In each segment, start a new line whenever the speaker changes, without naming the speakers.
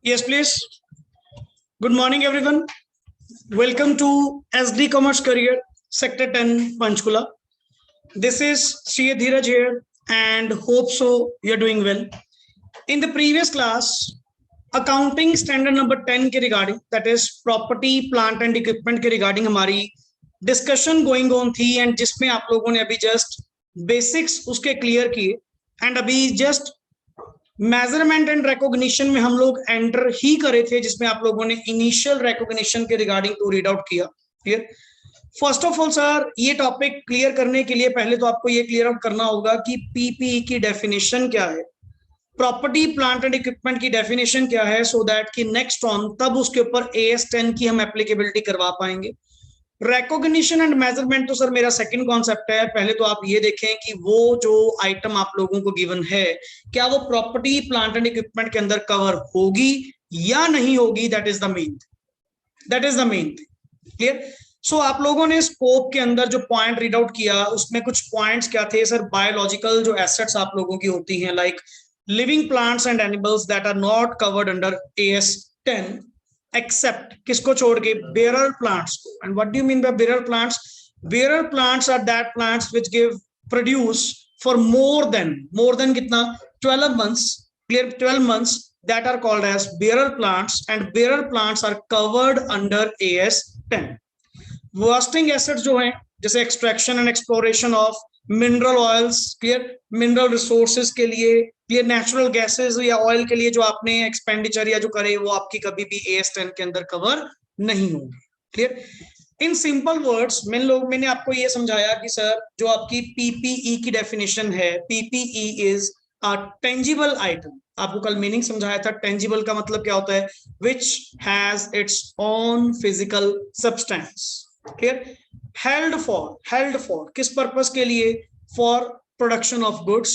Yes, please. Good morning, everyone. Welcome to SD Commerce Career, Sector 10, Panchkula. This is Sri Dheeraj here, and hope so you're doing well. In the previous class, accounting standard number 10 के regarding, that is property, plant and equipment के regarding हमारी discussion going on थी, and जिसमें आप लोगों ने अभी just basics उसके clear किए, and अभी just मेजरमेंट एंड रिकॉग्निशन में हम लोग एंटर ही करे थे, जिसमें आप लोगों ने इनिशियल रिकॉग्निशन के रिगार्डिंग तो रीड आउट किया. Clear. First of all sir, ये टॉपिक क्लियर करने के लिए पहले तो आपको ये क्लियर आउट करना होगा कि पीपीई की डेफिनेशन क्या है, प्रॉपर्टी प्लांट एंड इक्विपमेंट की डेफिनेशन क्या है, सो दैट कि नेक्स्ट ऑन तब उसके ऊपर AS10 की हम एप्लीकेबिलिटी करवा पाएंगे. रिकॉग्निशन एंड मेजरमेंट तो सर मेरा सेकंड कॉन्सेप्ट है. पहले तो आप ये देखें कि वो जो आइटम आप लोगों को गिवन है, क्या वो प्रॉपर्टी प्लांट एंड इक्विपमेंट के अंदर कवर होगी या नहीं होगी. That is the main clear. So आप लोगों ने स्कोप के अंदर जो पॉइंट रीड आउट किया, उसमें कुछ पॉइंट्स क्या थे सर. बायोलॉजिकल जो एसेट्स आप लोगों की होती हैं, like living plants and animals that are not covered under AS10 except किसको छोड़ के, bearer plants को. And what do you mean by bearer plants? Bearer plants are that plants which give produce for more than कितना, 12 months. Clear, 12 months, that are called as bearer plants, and bearer plants are covered under AS10. Wasting assets जो हैं, जैसे extraction and exploration of mineral oils, clear, mineral resources के लिए, clear, natural gases या oil के लिए जो आपने एक्सपेंडिचर या जो करे, वो आपकी कभी भी AS10 के अंदर कवर नहीं होगी. क्लियर. इन सिंपल वर्ड्स मैंने आपको ये समझाया कि सर जो आपकी पीपीई की डेफिनेशन है, PPE is a tangible item. आपको कल मीनिंग समझाया था. टेंजिबल का मतलब क्या होता है, which has its own physical substance. Clear. held for किस पर्पस के लिए, for production of goods,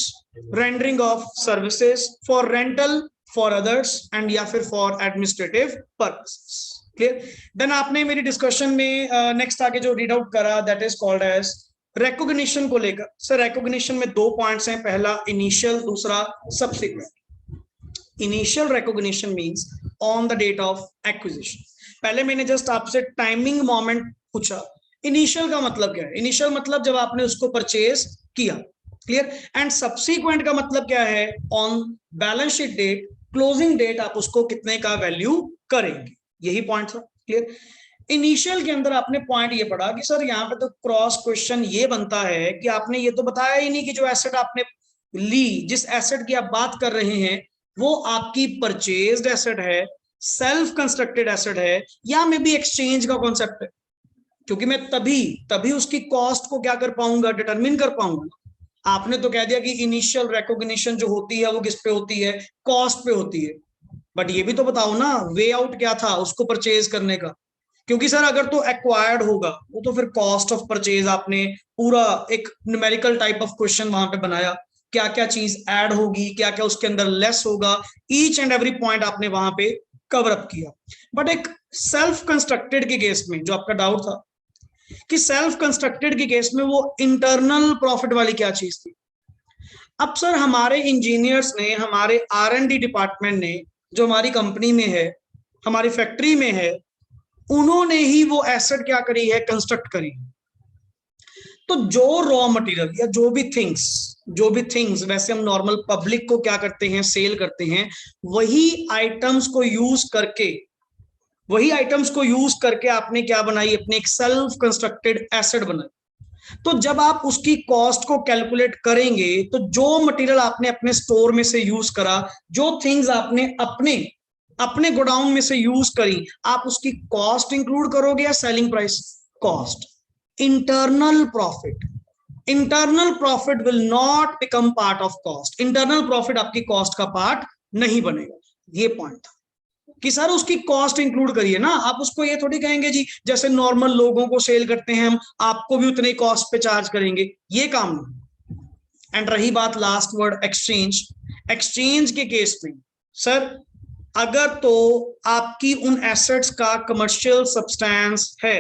rendering of services, for rental, for others, and या फिर for administrative purposes. Clear. Then आपने मेरी डिस्कशन में नेक्स्ट आगे जो रीड आउट करा, that is called as recognition को लेकर. सर रिकॉग्निशन में दो पॉइंट्स हैं, पहला इनिशियल, दूसरा subsequent. Initial recognition means on the date of acquisition. पहले मैंने जस्ट आपसे टाइमिंग मोमेंट पूछा. इनिशियल का मतलब क्या है, इनिशियल मतलब जब आपने उसको परचेज किया. क्लियर. एंड सब्सीक्वेंट का मतलब क्या है, on balance sheet date, closing date आप उसको कितने का वैल्यू करेंगे. यही पॉइंट था. क्लियर. इनिशियल के अंदर आपने पॉइंट ये पढ़ा कि सर यहाँ पे तो क्रॉस क्वेश्चन ये बनता है कि आपने ये तो बताया ही नहीं कि जो एसेट आपने ली, जिस एसेट की आप बात कर रहे हैं, वो आपकी परचेज्ड एसेट है, सेल्फ कंस्ट्रक्टेड एसेट है, या मे बी एक्सचेंज का कॉन्सेप्ट है. क्योंकि मैं तभी उसकी कॉस्ट को क्या कर पाऊंगा, डिटरमिन कर पाऊंगा. आपने तो कह दिया कि इनिशियल रिकॉग्निशन जो होती है वो किस पे होती है, कॉस्ट पे होती है. बट ये भी तो बताओ ना, वे आउट क्या था उसको परचेज करने का. क्योंकि सर अगर तो एक्वायर्ड होगा, वो तो फिर कॉस्ट ऑफ परचेज आपने पूरा एक न्यूमेरिकल टाइप ऑफ क्वेश्चन वहां पे बनाया, क्या क्या चीज ऐड होगी, क्या क्या उसके अंदर लेस होगा, ईच एंड एवरी पॉइंट आपने वहां पे कवर अप किया. बट एक सेल्फ कंस्ट्रक्टेड के केस में जो आपका डाउट था कि सेल्फ कंस्ट्रक्टेड के केस में वो इंटरनल प्रॉफिट वाली क्या चीज थी. अब सर हमारे इंजीनियर्स ने, हमारे R&D डिपार्टमेंट ने, जो हमारी कंपनी में है, हमारी फैक्ट्री में है, उन्होंने ही वो एसेट क्या करी है, कंस्ट्रक्ट करी. तो जो रॉ मटेरियल या जो भी थिंग्स वैसे हम नॉर्मल पब्लिक को क्या करते हैं, सेल करते हैं, वही आइटम्स को यूज करके आपने क्या बनाई, अपने एक सेल्फ कंस्ट्रक्टेड एसेट बनाई. तो जब आप उसकी कॉस्ट को कैलकुलेट करेंगे, तो जो मटेरियल आपने अपने स्टोर में से यूज करा, जो थिंग्स आपने अपने गोडाउन में से यूज करी, आप उसकी कॉस्ट इंक्लूड करोगे या selling price. Cost. Internal profit will not become part of cost. Internal profit आपकी कॉस्ट का पार्ट नहीं बनेगा. ये पॉइंट था कि सर उसकी कॉस्ट इंक्लूड करिए ना. आप उसको ये थोड़ी कहेंगे जी जैसे नॉर्मल लोगों को सेल करते हैं हम, आपको भी उतने कॉस्ट पे चार्ज करेंगे, ये काम नहीं. एंड रही बात लास्ट वर्ड एक्सचेंज के केस में, सर अगर तो आपकी उन एसेट्स का कमर्शियल सब्सटेंस है,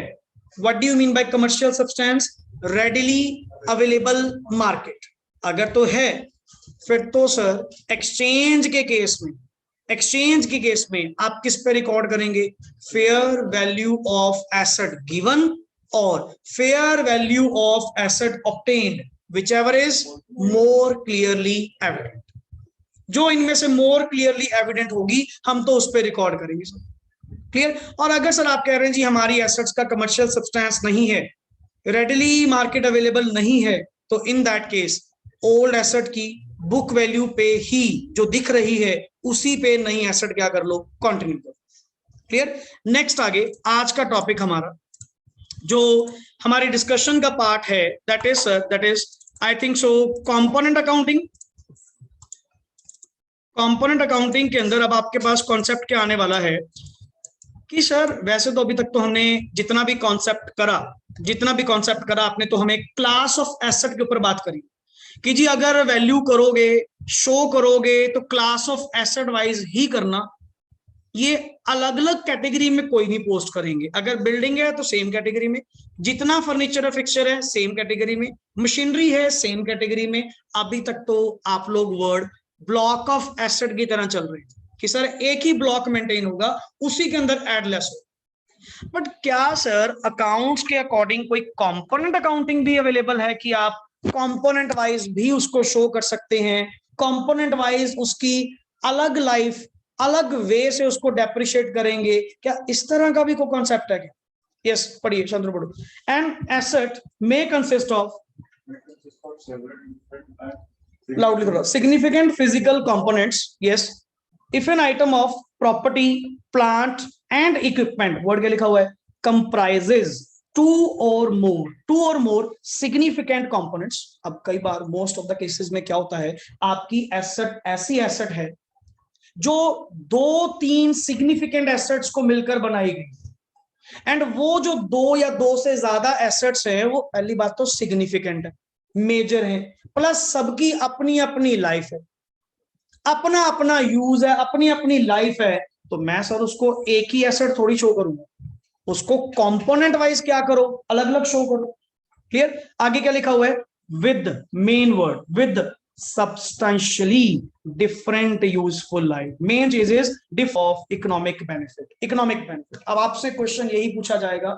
what do you mean by commercial substance, readily available market, अगर तो है, फिर तो सर एक्सचेंज के केस में एक्सचेंज के केस में आप किस पे रिकॉर्ड करेंगे? Fair value of asset given और fair value of asset obtained, whichever is more clearly evident. जो इनमें से मोर क्लियरली एविडेंट होगी हम तो उस पर रिकॉर्ड करेंगे सर। क्लियर? और अगर सर आप कह रहे हैं जी हमारी एसेट्स का कमर्शियल सब्सटेंस नहीं है, रेडिली मार्केट अवेलेबल नहीं है, तो in that case old asset की बुक वैल्यू पे ही जो दिख रही है उसी पे नई एसेट क्या कर लो, कंटिन्यू करो। क्लियर? नेक्स्ट आगे आज का टॉपिक हमारा जो हमारी डिस्कशन का पार्ट है that is I think so component accounting. Component accounting के अंदर अब आपके पास कॉन्सेप्ट क्या आने वाला है कि सर वैसे तो अभी तक तो हमने जितना भी कॉन्सेप्ट करा आपने तो हमें क्लास ऑफ एसेट के ऊपर बात करी कि जी अगर वैल्यू करोगे, शो करोगे तो क्लास ऑफ एसेट वाइज ही करना, ये अलग अलग कैटेगरी में कोई नहीं पोस्ट करेंगे। अगर बिल्डिंग है तो सेम कैटेगरी में, जितना फर्नीचर है फिक्सचर है सेम कैटेगरी में, मशीनरी है सेम कैटेगरी में। अभी तक तो आप लोग वर्ड ब्लॉक ऑफ एसेट की तरह चल रहे हैं कि सर एक ही ब्लॉक मेंटेन होगा, उसी के अंदर एड लेस हो। बट क्या सर अकाउंट्स के अकॉर्डिंग कोई कंपोनेंट अकाउंटिंग भी अवेलेबल है कि आप कंपोनेंट वाइज भी उसको शो कर सकते हैं, कंपोनेंट वाइज उसकी अलग लाइफ अलग वे से उसको डेप्रिशिएट करेंगे? क्या इस तरह का भी कोई कॉन्सेप्ट है क्या? यस, पढ़िए चंद्र पढ़ो। An asset may consist of, loudly थोड़ा, significant physical components, yes, if an item of property plant and equipment, word क्या लिखा हुआ है, कंप्राइजेज टू और मोर सिग्निफिकेंट कंपोनेंट्स। अब कई बार मोस्ट ऑफ द केसेस में क्या होता है, आपकी एसेट ऐसी एसेट है जो 2-3 सिग्निफिकेंट एसेट्स को मिलकर बनाई गई, एंड वो जो 2 या 2 से ज्यादा एसेट्स हैं वो पहली बात तो सिग्निफिकेंट है, मेजर है, प्लस सबकी अपनी अपनी लाइफ है, अपना अपना यूज है, अपनी अपनी लाइफ है। तो मैं सर उसको एक ही एसेट थोड़ी शो करूंगा, उसको कंपोनेंट वाइज क्या करो, अलग अलग शो करो। क्लियर? आगे क्या लिखा हुआ है, with main word with substantially different useful life, main चीज is diff of economic benefit। अब आपसे क्वेश्चन यही पूछा जाएगा,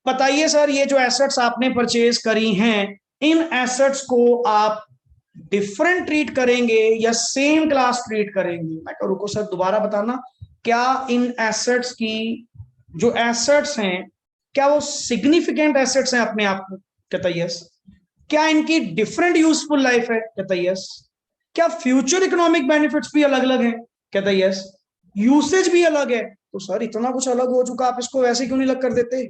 बताइए सर ये जो एसेट्स आपने परचेज करी हैं, इन एसेट्स को आप डिफरेंट ट्रीट करेंगे या सेम क्लास ट्रीट करेंगे? मैं कह रुको सर दोबारा बताना, क्या इन एसेट्स की जो एसेट्स हैं क्या वो सिग्निफिकेंट एसेट्स हैं अपने आप में? कहता यस। क्या इनकी डिफरेंट यूजफुल लाइफ है? कहता यस। क्या फ्यूचर इकोनॉमिक बेनिफिट्स भी अलग अलग हैं? कहता यस। यूसेज भी अलग है। तो सर इतना कुछ अलग हो चुका, आप इसको वैसे क्यों नहीं अलग कर देते?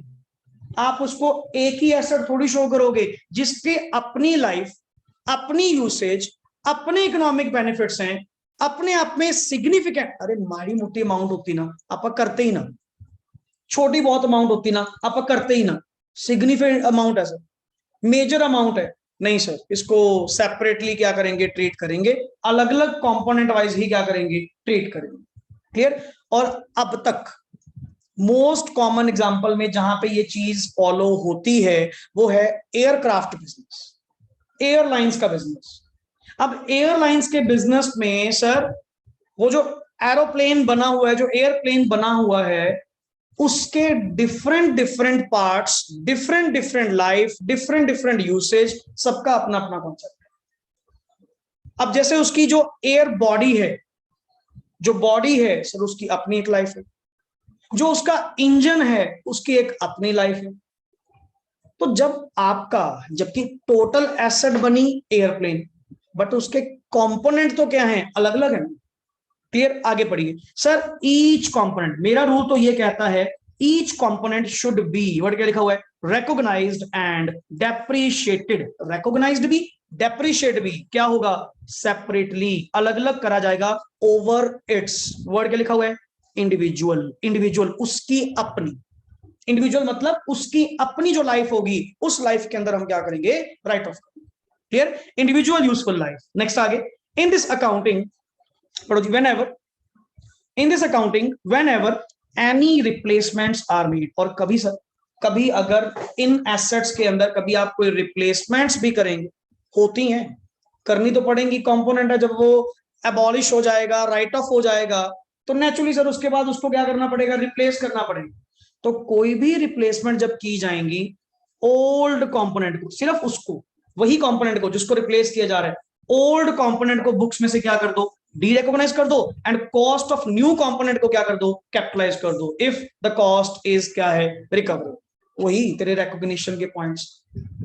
आप उसको एक ही एसेट थोड़ी शो करोगे जिसकी अपनी लाइफ, अपनी यूसेज, अपने इकोनॉमिक बेनिफिट्स हैं, अपने आप में सिग्निफिकेंट। अरे माड़ी मोटी अमाउंट होती ना आप करते ही ना, छोटी बहुत अमाउंट होती ना आप करते ही ना, सिग्निफिकेंट अमाउंट है सर, मेजर अमाउंट है, नहीं सर इसको सेपरेटली क्या करेंगे, ट्रीट करेंगे, अलग अलग कंपोनेंट वाइज ही क्या करेंगे, ट्रीट करेंगे। क्लियर? और अब तक मोस्ट कॉमन एग्जांपल में जहां पे ये चीज फॉलो होती है वो है एयरक्राफ्ट बिजनेस, एयरलाइंस का बिजनेस। अब एयरलाइंस के बिजनेस में सर वो जो एरोप्लेन बना हुआ है, जो एयरप्लेन बना हुआ है, उसके different different parts, different different life, different different usage, सबका अपना अपना कॉन्सेप्ट है। अब जैसे उसकी जो एयर बॉडी है, जो बॉडी है सर उसकी अपनी एक लाइफ है, जो उसका इंजन है उसकी एक अपनी लाइफ है। तो जब आपका, जबकि टोटल एसेट बनी एयरप्लेन, बट उसके कंपोनेंट तो क्या हैं, अलग अलग है। क्लियर? आगे पढ़िए सर। ईच कंपोनेंट, मेरा रूल तो ये कहता है each component should be, word क्या लिखा हुआ है, रिकॉग्नाइज्ड एंड डेप्रिशिएटेड। रिकॉग्नाइज्ड भी, डेप्रिशिएट भी क्या होगा, सेपरेटली, अलग अलग करा जाएगा, ओवर इट्स, वर्ड क्या लिखा हुआ है, इंडिविजुअल। इंडिविजुअल उसकी अपनी, इंडिविजुअल मतलब उसकी अपनी जो लाइफ होगी उस लाइफ के अंदर हम क्या करेंगे, write off. Clear? Individual useful life. Next आगे, in this accounting, whenever in this accounting whenever any replacements are made, और कभी सर, कभी अगर इन एसेट्स के अंदर कभी आप कोई रिप्लेसमेंट्स भी करेंगे, होती हैं, करनी तो पड़ेंगी, कंपोनेंट है, जब वो एबॉलिश हो जाएगा, राइट ऑफ हो जाएगा, तो नेचुरली सर उसके बाद उसको क्या करना पड़ेगा, रिप्लेस करना पड़ेगा। तो कोई भी रिप्लेसमेंट जब की जाएंगी, ओल्ड कंपोनेंट को, सिर्फ उसको, वही कंपोनेंट को जिसको रिप्लेस किया जा रहा है, ओल्ड कंपोनेंट को बुक्स में से क्या कर दो, डी रिकॉग्नाइज कर दो, and cost of new component को क्या कर दो, कैपिटलाइज कर दो, इफ द कॉस्ट इज क्या है, रिकवर। वही तेरे रिकॉग्निशन के पॉइंट्स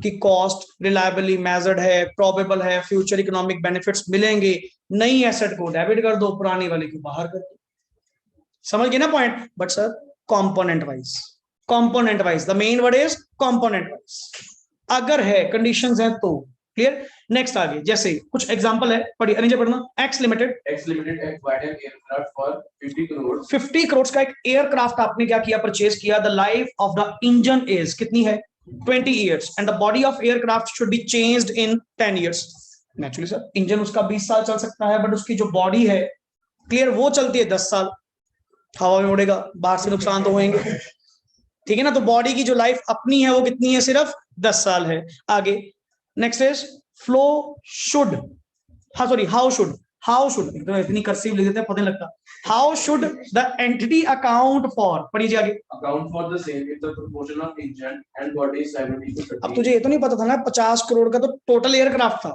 कि कॉस्ट रिलायबली मेजर्ड है, प्रोबेबल है, फ्यूचर इकोनॉमिक बेनिफिट्स मिलेंगे, नई एसेट को डेबिट कर दो, पुरानी वाली को बाहर कर दो। समझ गए ना point? But sir component wise, component wise, the main word is component wise, अगर है कंडीशंस हैं तो। क्लियर? नेक्स्ट आगे, जैसे कुछ एग्जांपल है, पढ़िए नीचे पढ़ना। X limited
acquired an aircraft for 50 crores
50 crore का एक एयरक्राफ्ट आपने क्या किया, परचेज किया। The life of the engine is कितनी है, 20 years, and the body of aircraft should be changed in 10 years। Naturally sir engine उसका 20 साल चल सकता है, बट उसकी जो बॉडी है, क्लियर, वो चलती है 10 साल, हवा में उड़ेगा, बाहर से नुकसान तो होंगे, ठीक है ना। तो बॉडी की जो लाइफ अपनी है वो कितनी है, सिर्फ 10 साल है। आगे नेक्स्ट इज फ्लो शुड, हाँ सॉरी हाउ शुड इतनी कर्सिव लिख देते हैं पता नहीं लगता। How should the entity account for, पढ़िए आगे।
account for the same if the proportion of engine and body is 70 to 30।
अब तुझे ये तो नहीं पता था ना 50 करोड़ का तो टोटल एयरक्राफ्ट था,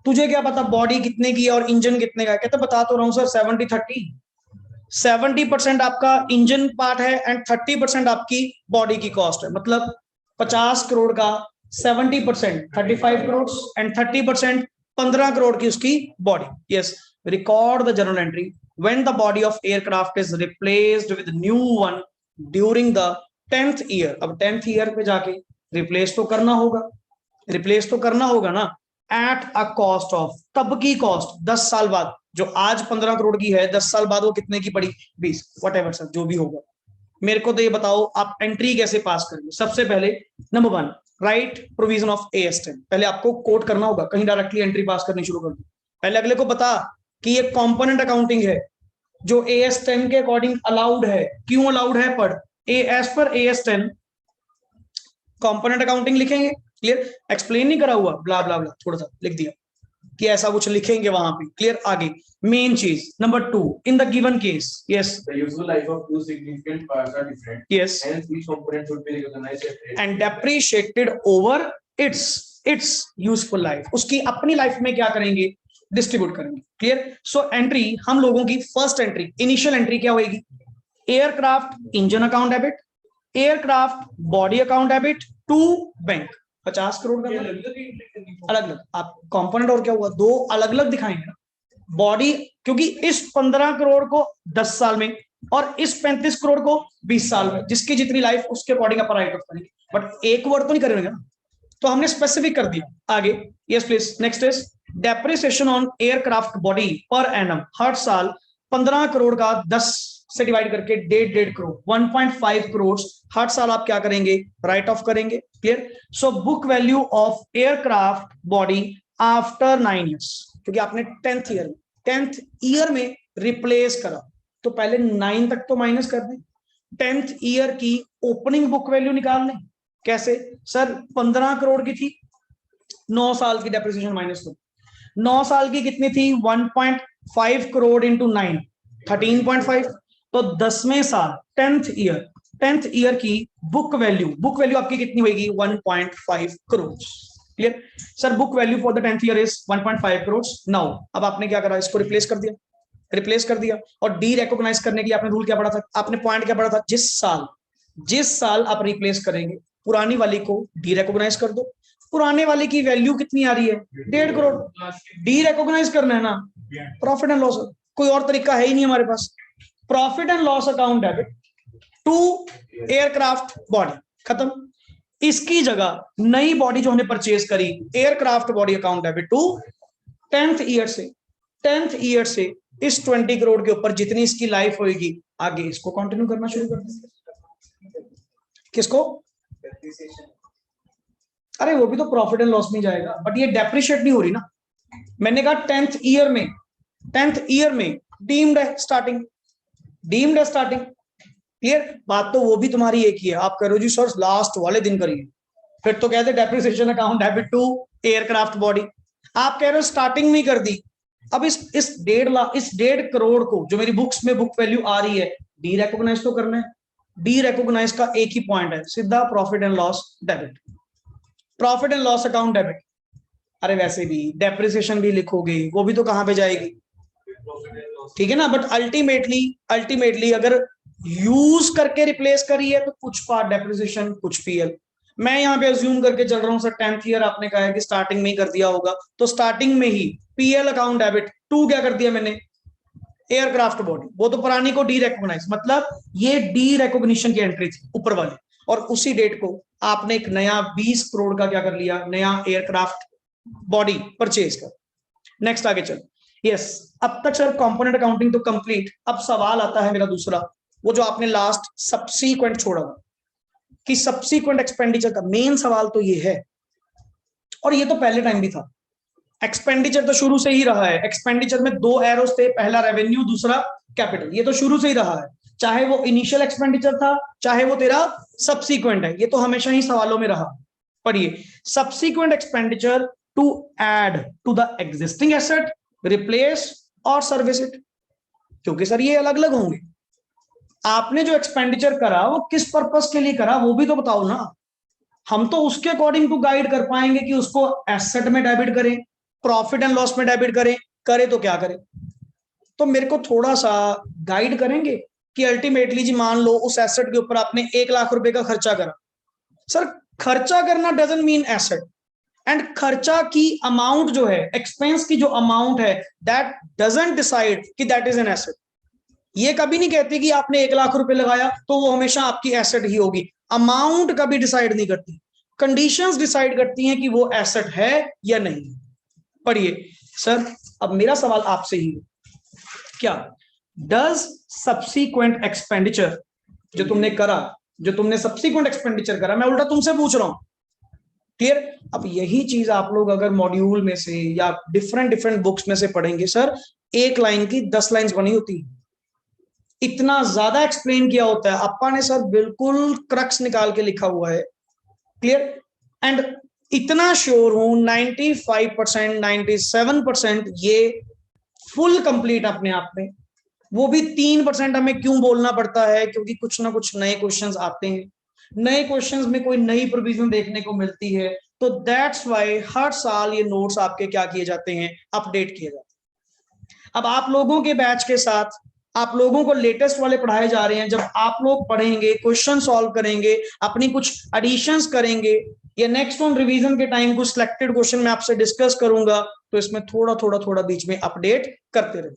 तुझे क्या पता बॉडी कितने की है और इंजन कितने का है? कहते बता तो रहा हूं सर 70-30, 70% आपका इंजन पार्ट है एंड 30% आपकी बॉडी की कॉस्ट है। मतलब 50 करोड़ का 70% 35 करोड़ एंड 30% 15 करोड़ की उसकी body. Yes, record the journal entry when the body of aircraft is replaced with new one during the 10th year. अब 10th ईयर पे जाके रिप्लेस तो करना होगा, रिप्लेस तो करना होगा ना, एट अ कॉस्ट ऑफ, तब की कॉस्ट 10 साल बाद, जो आज 15 करोड़ की है 10 साल बाद वो कितने की पड़ी, 20, व्हाटएवर सर जो भी होगा। मेरे को तो ये बताओ आप एंट्री कैसे पास करेंगे। सबसे पहले number 1, right provision of AS10। पहले आपको कोट करना होगा, कहीं डायरेक्टली एंट्री पास करनी शुरू कर दो। पहले अगले को बता कि ये कंपोनेंट अकाउंटिंग है जो AS10 के अकॉर्डिंग अलाउड है। क्यों अलाउड है? पढ़, एज पर AS10 कंपोनेंट अकाउंटिंग लिखेंगे। क्लियर? एक्सप्लेन नहीं करा हुआ, ब्ला ब्ला ब्ला, थोड़ा सा लिख दिया कि ऐसा कुछ लिखेंगे वहां पे। क्लियर? आगे मेन चीज number 2, in the given case, yes,
the useful life of two significant parts are different,
yes,
hence each component should be recognized separately
and depreciated over its useful life। उसकी अपनी life में क्या करेंगे, distribute करेंगे। Clear? So entry हम लोगों की first entry, initial entry क्या होगी, aircraft engine account debit, aircraft body account debit to bank. 50 crore का अलग अलग आप कंपोनेंट और क्या हुआ, दो अलग अलग दिखाएंगे ना। बॉडी, क्योंकि इस 15 करोड़ को 10 साल में और इस 35 करोड़ को 20 साल में, जिसकी जितनी लाइफ उसके अकॉर्डिंग अपन राइट ऑफ करेंगे, बट एक वर्ड तो नहीं करेंगे ना, तो हमने स्पेसिफिक कर दिया। आगे yes please, next is depreciation on aircraft body per annum, हर साल 15 करोड़ का 10 से डिवाइड करके 1.5 करोड़ 1.5 करोड़ हर साल आप क्या करेंगे, राइट ऑफ करेंगे। Clear? So book value of aircraft body after 9 years, क्योंकि आपने 10th ईयर में रिप्लेस करा, तो पहले 9 तक तो माइनस कर दें, 10th ईयर की ओपनिंग बुक वैल्यू निकाल लें। कैसे सर? 15 करोड़ की थी, 9 साल की डेप्रिसिएशन माइनस करो, 9 साल की कितनी थी, 1.5 करोड़ इंटू 9 13.5, तो 10वें साल 10th ईयर की बुक वैल्यू आपकी कितनी होगी, 1.5 crore. Clear? Sir book value for the 10th year is 1.5 crore. Now अब आपने क्या करा, इसको रिप्लेस कर दिया और डी रिकॉग्नाइज करने की आपने रूल क्या पढ़ा था, आपने पॉइंट क्या पढ़ा था, जिस साल आप रिप्लेस करेंगे पुरानी वाली को डी रिकॉग्नाइज कर दो। पुराने वाले की वैल्यू कितनी आ रही है, 1.5 करोड़, डी रिकॉग्नाइज करना है ना, प्रॉफिट एंड लॉस, कोई और तरीका है ही नहीं हमारे पास। Profit and loss account debit to aircraft body, खत्म। इसकी जगह नई बॉडी जो हमने परचेज करी, aircraft body account debit to 10th year से इस 20 करोड़ के ऊपर जितनी इसकी लाइफ होगी आगे इसको कंटिन्यू करना शुरू कर देंगे। किसको? अरे वो भी तो प्रॉफिट एंड लॉस में जाएगा, बट ये डेप्रिशिएट नहीं हो रही ना। मैंने कहा 10th ईयर में डीम्ड है स्टार्टिंग। क्लियर? बात तो वो भी तुम्हारी एक ही है। आप करो जी सर लास्ट वाले दिन करिए, फिर तो कहते depreciation account debit to aircraft body. आप कह रहे हो स्टार्टिंग में कर दी, अब इस 1.5 लाख, इस 1.5 करोड़ को जो मेरी बुक्स में बुक वैल्यू आ रही है, डी रिकॉग्नाइज तो करना है। डी रिकॉग्नाइज का एक ही पॉइंट है, सीधा profit and loss debit, profit and loss account debit. अरे वैसे भी डेप्रिसिएशन भी लिखोगे, वो भी तो कहां पे जाएगी, ठीक है ना। बट अल्टीमेटली अगर यूज करके रिप्लेस करी है तो कुछ पार्ट डेप्रिसिएशन, कुछ पीएल। मैं यहाँ पे अज्यूम करके चल रहा हूँ सर 10th ईयर आपने कहा है कि स्टार्टिंग में ही कर दिया होगा, तो स्टार्टिंग में ही पीएल अकाउंट डेबिट टू क्या कर दिया मैंने, एयरक्राफ्ट बॉडी, वो तो पुरानी को डी रिकॉग्नाइज, मतलब ये डी रिकॉग्निशन की एंट्री थी ऊपर वाली, और उसी डेट को आपने एक नया 20 करोड़ का क्या कर लिया, नया एयरक्राफ्ट बॉडी परचेज कर। नेक्स्ट आगे चल। यस, अब तक सर कंपोनेंट अकाउंटिंग तो कंप्लीट। अब सवाल आता है मेरा दूसरा, वो जो आपने लास्ट सब्सीक्वेंट छोड़ा था कि सब्सीक्वेंट एक्सपेंडिचर का मेन सवाल तो ये है, और ये तो पहले टाइम भी था। एक्सपेंडिचर तो शुरू से ही रहा है, एक्सपेंडिचर में 2 एरोस थे, पहला रेवेन्यू, दूसरा कैपिटल, ये तो शुरू से ही रहा है, चाहे वो इनिशियल एक्सपेंडिचर था, चाहे वो तेरा सब्सीक्वेंट है, ये तो हमेशा ही सवालों में रहा। पढ़िए, subsequent expenditure to add to the existing asset, replace और सर्विस इट। क्योंकि सर ये अलग अलग होंगे, आपने जो एक्सपेंडिचर करा वो किस पर्पस के लिए करा वो भी तो बताओ ना। हम तो उसके अकॉर्डिंग टू गाइड कर पाएंगे कि उसको एसेट में डेबिट करें, प्रॉफिट एंड लॉस में डेबिट करे तो क्या करें। तो मेरे को थोड़ा सा गाइड करेंगे कि अल्टीमेटली जी मान लो उस एसेट के ऊपर आपने 1 लाख रुपए का खर्चा करा। सर खर्चा करना डजंट मीन एसेट, एंड खर्चा की अमाउंट जो है, एक्सपेंस की जो अमाउंट है, दैट डजंट डिसाइड कि दैट इज एन एसेट। ये कभी नहीं कहती कि आपने 1 लाख रुपए लगाया तो वो हमेशा आपकी एसेट ही होगी। अमाउंट कभी डिसाइड नहीं करती, कंडीशंस डिसाइड करती हैं कि वो एसेट है या नहीं। पढ़िए सर, अब मेरा सवाल आपसे ही, क्या डज सब्सीक्वेंट एक्सपेंडिचर जो तुमने करा, जो तुमने सब्सीक्वेंट एक्सपेंडिचर करा, मैं उल्टा तुमसे पूछ रहा हूं, क्लियर। अब यही चीज आप लोग अगर मॉड्यूल में से या डिफरेंट बुक्स में से पढ़ेंगे, सर 1 लाइन की 10 लाइंस बनी होती, इतना ज्यादा एक्सप्लेन किया होता है। अप्पा ने सर बिल्कुल क्रक्स निकाल के लिखा हुआ है, क्लियर। एंड इतना श्योर हूं 95%, 97% ये फुल कंप्लीट अपने आप में। वो भी 3% हमें क्यों बोलना पड़ता है, क्योंकि कुछ ना कुछ नए क्वेश्चंस आते हैं, नए क्वेश्चंस में कोई नई प्रोविजन देखने को मिलती है, तो दैट्स वाई हर साल ये नोट्स आपके क्या किए जाते हैं, अपडेट किए जाते हैं। अब आप लोगों के बैच के साथ आप लोगों को लेटेस्ट वाले पढ़ाए जा रहे हैं। जब आप लोग पढ़ेंगे, क्वेश्चन सॉल्व करेंगे, अपनी कुछ एडिशंस करेंगे, या नेक्स्ट ऑन रिवीजन के टाइम कुछ सिलेक्टेड क्वेश्चन मैं आपसे डिस्कस करूंगा, तो इसमें थोड़ा बीच में अपडेट करते रहेंगे,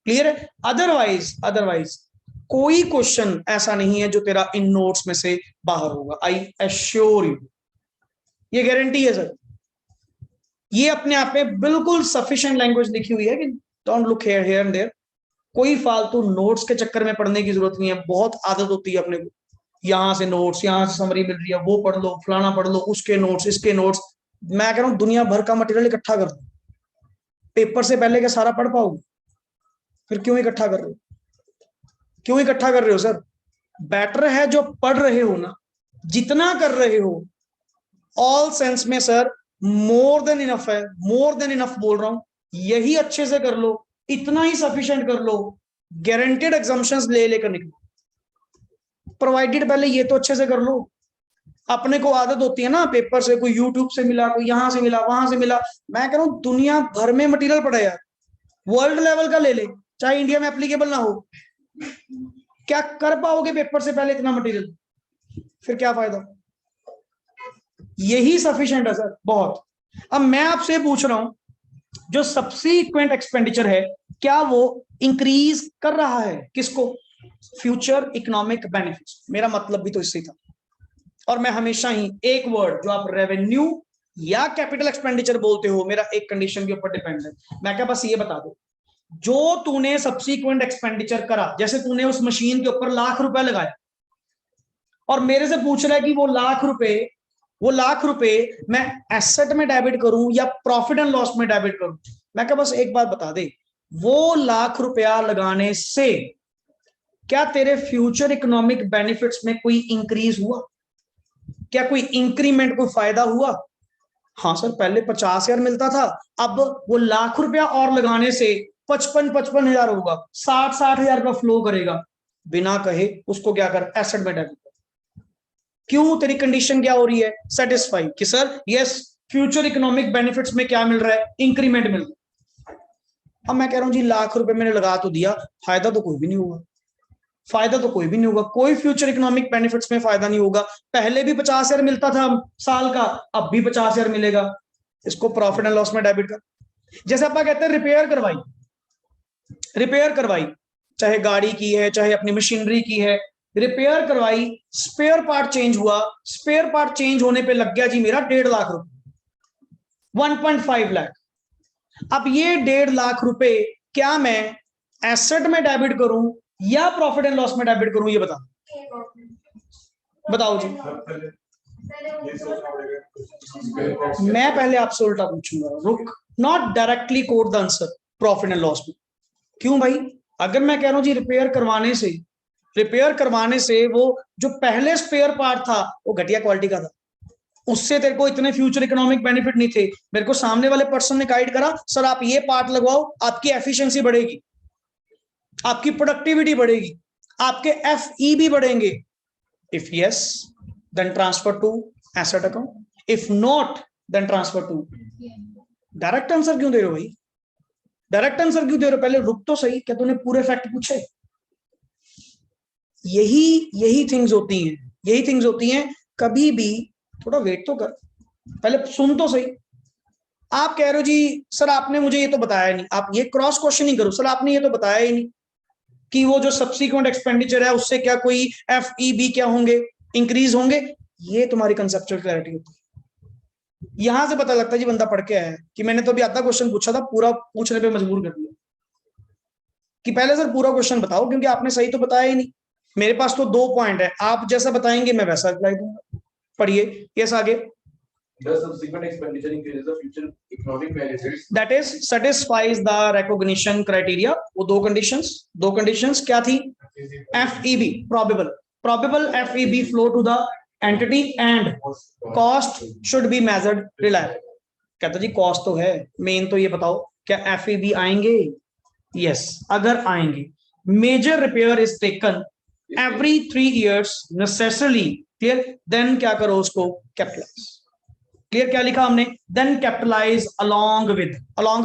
क्लियर है। अदरवाइज कोई क्वेश्चन ऐसा नहीं है जो तेरा इन नोट्स में से बाहर होगा, आई एश्योर यू, ये गारंटी है सर। ये अपने आप में बिल्कुल सफिशिएंट लैंग्वेज लिखी हुई है कि don't look here and there. कोई फालतू नोट्स के चक्कर में पढ़ने की जरूरत नहीं है। बहुत आदत होती है अपने को, यहां से नोट्स, यहां से समरी मिल रही है, वो पढ़ लो, फलाना पढ़ लो, उसके नोट्स, इसके नोट्स। मैं कह रहा हूं दुनिया भर का मटेरियल इकट्ठा कर दो, पेपर से पहले क्या सारा पढ़ पाओगे? फिर क्यों इकट्ठा कर रहे हो, क्यों इकट्ठा कर रहे हो सर? बेटर है जो पढ़ रहे हो ना, जितना कर रहे हो, ऑल सेंस में सर मोर देन इनफ है, मोर देन इनफ बोल रहा हूं। यही अच्छे से कर लो, इतना ही सफिशिएंट कर लो, गारंटेड एग्जाम्पशंस ले लेकर निकलो। प्रोवाइडेड पहले ये तो अच्छे से कर लो। अपने को आदत होती है ना, पेपर से कोई यूट्यूब से मिला, कोई यहां से मिला, वहां से मिला। मैं कह रहा हूं दुनिया भर में मटेरियल पड़ा यार, वर्ल्ड लेवल का ले ले, चाहे इंडिया में एप्लीकेबल ना हो। क्या कर पाओगे पेपर से पहले इतना मटेरियल? फिर क्या फायदा? यही सफिशिएंट है सर, बहुत। अब मैं आपसे पूछ रहा हूं, जो सब्सीक्वेंट एक्सपेंडिचर है, क्या वो इंक्रीज कर रहा है किसको? Future economic benefits. मेरा मतलब भी तो इससे था। और मैं हमेशा ही एक वर्ड, जो आप रेवेन्यू या कैपिटल एक्सपेंडिचर बोलते हो, मेरा एक कंडीशन के ऊपर डिपेंड है। मैं क्या बस ये बता दो, जो तूने सब्सीक्वेंट एक्सपेंडिचर करा, जैसे तूने उस मशीन के ऊपर लाख रुपए लगाया और मेरे से पूछ रहा है कि वो लाख रुपए मैं एसेट में डेबिट करूं या प्रॉफिट एंड लॉस में डेबिट करूं। मैं क्या बस एक बात बता दे, वो लाख रुपया लगाने से क्या तेरे फ्यूचर इकोनॉमिक बेनिफिट्स में कोई इंक्रीज हुआ? क्या कोई इंक्रीमेंट, कोई फायदा हुआ? हाँ सर, पहले 50,000 मिलता था, अब वो लाख रुपया और लगाने से 55,000 होगा, 60,000 का फ्लो करेगा, बिना कहे उसको क्या कर, एसेट में डेबिट कर। क्यों? तेरी कंडीशन क्या हो रही है? सेटिस्फाई कि sir yes, future economic benefits में क्या मिल रहा है? इंक्रीमेंट मिल रहा है। अब मैं कह रहा हूं जी लाख रुपए मैंने लगा तो दिया, फायदा तो कोई भी नहीं होगा, फायदा तो कोई भी नहीं होगा, कोई फ्यूचर इकोनॉमिक बेनिफिट्स में फायदा नहीं होगा। पहले भी 50,000 मिलता था साल का, अब भी 50,000 मिलेगा, इसको प्रॉफिट एंड लॉस में डेबिट कर। जैसे अपन कहते हैं रिपेयर करवाई, रिपेयर करवाई, चाहे गाड़ी की है चाहे अपनी मशीनरी की है, रिपेयर करवाई, स्पेयर पार्ट चेंज हुआ, स्पेयर पार्ट चेंज होने पे लग गया जी मेरा 1.5 लाख रुपए, 1.5 लाख। अब ये 1.5 लाख रुपए क्या मैं एसेट में डेबिट करूं या प्रॉफिट एंड लॉस में डेबिट करूं? ये बताओ जी। मैं पहले आपसे उल्टा पूछूंगा, रुक, not directly quote the answer profit and loss में। क्यों भाई? अगर मैं कह रहा हूं जी रिपेयर करवाने से वो जो पहले स्पेयर पार्ट था वो घटिया क्वालिटी का था, उससे तेरे को इतने फ्यूचर इकोनॉमिक बेनिफिट नहीं थे, मेरे को सामने वाले पर्सन ने गाइड करा, सर आप ये पार्ट लगवाओ, आपकी एफिशिएंसी बढ़ेगी, आपकी प्रोडक्टिविटी बढ़ेगी, आपके एफई बढ़ेंगे। If yes then transfer to asset account, if not then transfer to. Direct answer क्यों दे रहे हो भाई? डायरेक्ट आंसर क्यों दे रहे हो? पहले रुक तो सही, क्या तूने पूरे फैक्ट पूछे? यही थिंग्स होती हैं, कभी भी थोड़ा वेट तो कर, पहले सुन तो सही। आप कह रहे हो जी सर आपने मुझे ये तो बताया नहीं, आप ये क्रॉस क्वेश्चन ही करो, सर आपने ये तो बताया ही नहीं कि वो जो सब्सिक्वेंट एक्सपेंडिचर है उससे क्या कोई एफईबी क्या होंगे, इंक्रीज होंगे। ये तुम्हारी कंसेप्चुअल क्लैरिटी होती है, यहां से पता लगता है जी बंदा पढ़ के आया है, कि मैंने तो अभी आधा क्वेश्चन पूछा था, पूरा पूछने पे मजबूर कर दिया कि पहले सर पूरा क्वेश्चन बताओ, क्योंकि आपने सही तो बताया ही नहीं। मेरे पास तो 2 पॉइंट है, आप जैसा बताएंगे मैं वैसा रिप्लाई दूंगा। पढ़िए, यस आगे।
The subsequent expenditure increases the future economic benefits.
That is satisfies the recognition criteria. वो दो conditions क्या थी? FEB, probable FEB flow to the entity and cost should be measured reliably. कहता जी कॉस्ट तो है, मेन तो ये बताओ क्या FEB आएंगे? यस, अगर आएंगे, major repair is taken every 3 years necessarily, clear, then क्या करो उसको कैपिटलाइज। क्लियर? क्या लिखा हमने? देन कैपिटलाइज अलोंग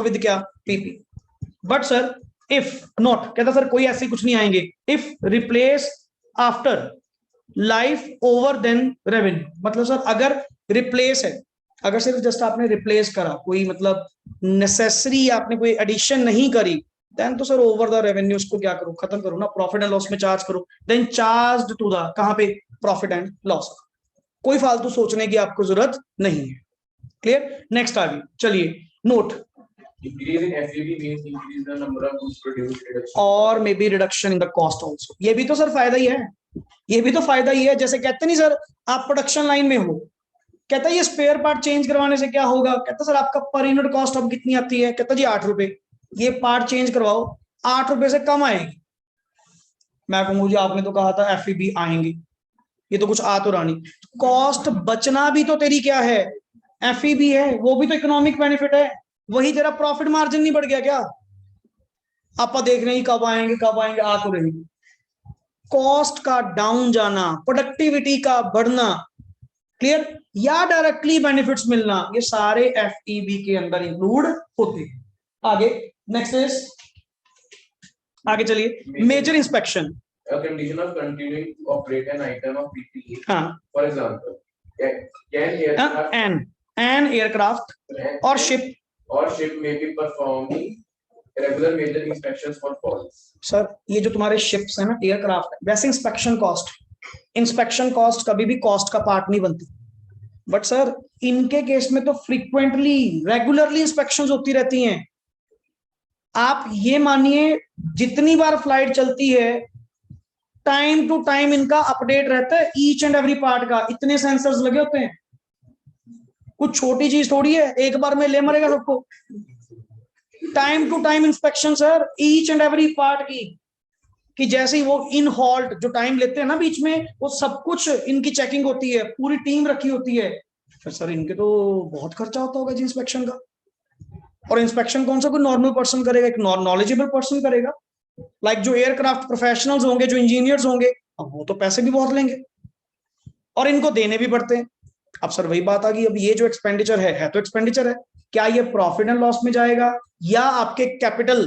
विद क्या? PP. But sir if not, कहता सर कोई ऐसे कुछ नहीं आएंगे, if replace after life over then revenue. मतलब सर अगर रिप्लेस है, अगर सिर्फ जस्ट आपने रिप्लेस करा, कोई मतलब नेसेसरी आपने कोई एडिशन नहीं करी, देन तो सर ओवर द रेवेन्यू उसको क्या करो, खत्म करो ना, प्रॉफिट एंड लॉस में चार्ज करो, देन चार्ज टू द कहां पे? Profit and loss. कोई फालतू सोचने की आपको जरूरत नहीं है। क्लियर? नेक्स्ट आगे चलिए, note
Increase in FEB means increase in the number of goods produced, reduction.
और may be reduction in the cost also. ये भी तो सर फायदा ही है, ये भी तो फायदा ही है। जैसे कहते नहीं सर आप प्रोडक्शन लाइन में हो, कहता है ये स्पेयर पार्ट चेंज करवाने से क्या होगा, कहता सर आपका पर यूनिट कॉस्ट अब कितनी आती है, कहता जी 8 रुपए, ये पार्ट चेंज करवाओ 8 रुपए से कम आएगी। मैं कहूंगा जी आपने तो कहा था एफईबी आएंगे, ये तो कुछ आ तो रहा नहीं। कॉस्ट बचना भी तो तेरी क्या है? एफईबी है, वो भी तो इकोनॉमिक बेनिफिट है, वही तेरा प्रॉफिट मार्जिन नहीं बढ़ गया क्या? आप देख रहे हैं कब आएंगे आ तो रही। कॉस्ट का डाउन जाना, प्रोडक्टिविटी का बढ़ना, क्लियर, या डायरेक्टली बेनिफिट्स मिलना, ये सारे एफईबी के अंदर इंक्लूड होते हैं। आगे नेक्स्ट इज, आगे चलिए, major inspection.
A condition of continuing to operate an item of PPE.
हाँ,
For example, can
an aircraft or ship
may be performing regular major inspections for faults.
Sir ये जो तुम्हारे ships है ना, aircraft, वैसे inspection cost कभी भी cost का पार्ट नहीं बनती, बट सर इनके केस में तो फ्रीक्वेंटली रेगुलरली इंस्पेक्शंस होती रहती हैं। आप ये मानिए जितनी बार फ्लाइट चलती है, टाइम टू टाइम इनका अपडेट रहता है, ईच एंड एवरी पार्ट का, इतने सेंसर्स लगे होते हैं, कुछ छोटी चीज थोड़ी है, एक बार में ले मरेगा सबको। Time to time inspection sir, each and every part की, कि जैसे ही वो इन हॉल्ट जो टाइम लेते हैं ना बीच में, वो सब कुछ इनकी चेकिंग होती है, पूरी टीम रखी होती है, फिर सर इनके तो बहुत खर्चा होता होगा जी इंस्पेक्शन का। और इंस्पेक्शन कौन सा कोई नॉर्मल पर्सन करेगा, एक नॉलेजेबल पर्सन करेगा। लाइक जो एयरक्राफ्ट प्रोफेशनल्स होंगे, जो इंजीनियर्स होंगे, अब वो तो पैसे भी बहुत लेंगे और इनको देने भी पड़ते हैं। अब सर वही बात आ गई, अब ये जो एक्सपेंडिचर है तो एक्सपेंडिचर है, क्या ये प्रॉफिट एंड लॉस में जाएगा या आपके capital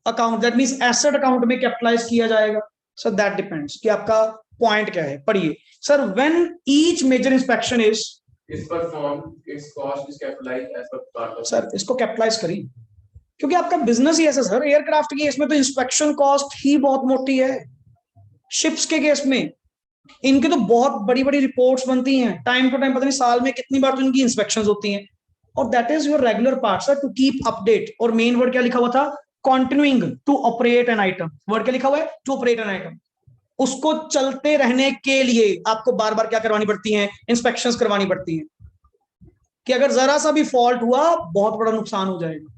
account, that means asset account में कैपिटलाइज किया जाएगा? सर दैट डिपेंड्स कि आपका पॉइंट क्या है। पढ़िए sir, when each major inspection is
performed, its cost is capitalized as per part of.
Sir इसको कैपिटलाइज करिए, क्योंकि आपका बिजनेस ही ऐसा सर, एयरक्राफ्ट की इसमें तो इंस्पेक्शन कॉस्ट ही बहुत मोटी है। शिप्स के केस में इनके तो बहुत बड़ी बड़ी रिपोर्ट्स बनती हैं, टाइम टू टाइम, पता नहीं साल में कितनी बार तो इनकी इंस्पेक्शंस होती हैं, और that is your regular part sir, to keep update. और मेन वर्ड क्या लिखा हुआ था? Continuing to operate an item. Word क्या लिखा हुआ है? To operate an item. उसको चलते रहने के लिए आपको बार बार क्या करवानी पड़ती है? इंस्पेक्शंस करवानी पड़ती हैं, कि अगर जरा सा भी फॉल्ट हुआ बहुत बड़ा नुकसान हो जाएगा।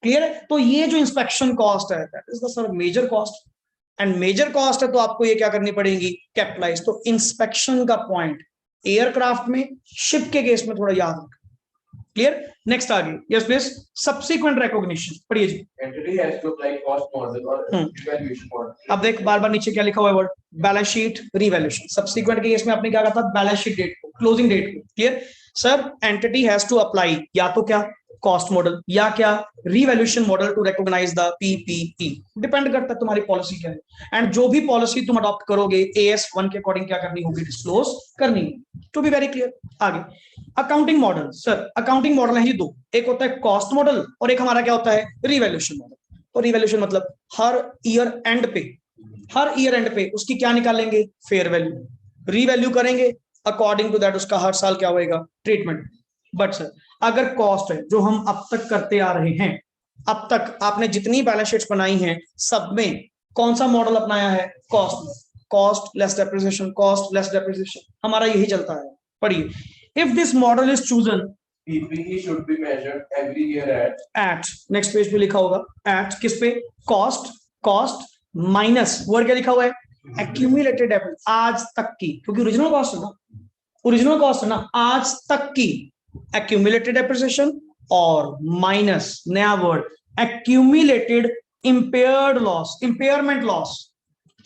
क्लियर है? तो ये जो इंस्पेक्शन कॉस्ट है, that is the sir major cost, and major cost है तो आपको ये क्या करनी पड़ेगी? कैपिटलाइज। तो इंस्पेक्शन का पॉइंट एयरक्राफ्ट में, शिप के केस में थोड़ा याद रखना। क्लियर? नेक्स्ट आगे, यस प्लीज। सब्सिक्वेंट रिकॉग्निशन पढ़िए जी।
Entity has to apply cost model or evaluation model.
अब देख बार बार नीचे क्या लिखा हुआ है word? Balance sheet revaluation. Subsequent के केस में आपने क्या कहा था? बैलेंस शीट डेट को, क्लोजिंग डेट को। Clear sir? Entity has to apply या तो क्या? कॉस्ट मॉडल, या क्या? Revaluation model to recognise the PPE. Depend करता है तुम्हारी पॉलिसी क्या है, एंड जो भी पॉलिसी तुम अडॉप्ट करोगे AS 1 के अकॉर्डिंग क्या करनी होगी? डिस्क्लोज करनी है। To be very clear. आगे accounting model. Sir accounting model है ये दो, एक होता है कॉस्ट मॉडल और एक हमारा क्या होता है? Revaluation model. और रिवैल्यूएशन मतलब हर ईयर एंड पे उसकी क्या निकालेंगे? फेयर वैल्यू, रीवैल्यू करेंगे, अकॉर्डिंग टू दैट उसका हर साल क्या होएगा? ट्रीटमेंट। बट सर अगर कॉस्ट है जो हम अब तक करते आ रहे हैं, अब तक आपने जितनी बैलेंस शीट्स बनाई हैं सब में कौन सा मॉडल अपनाया है? Cost less depreciation, cost less depreciation, हमारा यही चलता है। पढ़िए, if this model is chosen,
PPE should be measured every year at
next page पे लिखा होगा एट किस पे? कॉस्ट माइनस वर्ड क्या लिखा हुआ है? एक्यूमुलेटेड एवरेज, आज तक की, क्योंकि ओरिजिनल कॉस्ट है ना, आज तक की एक्यूमुलेटेड डेप्रिसिएशन, और माइनस नया word accumulated impaired loss, impairment loss,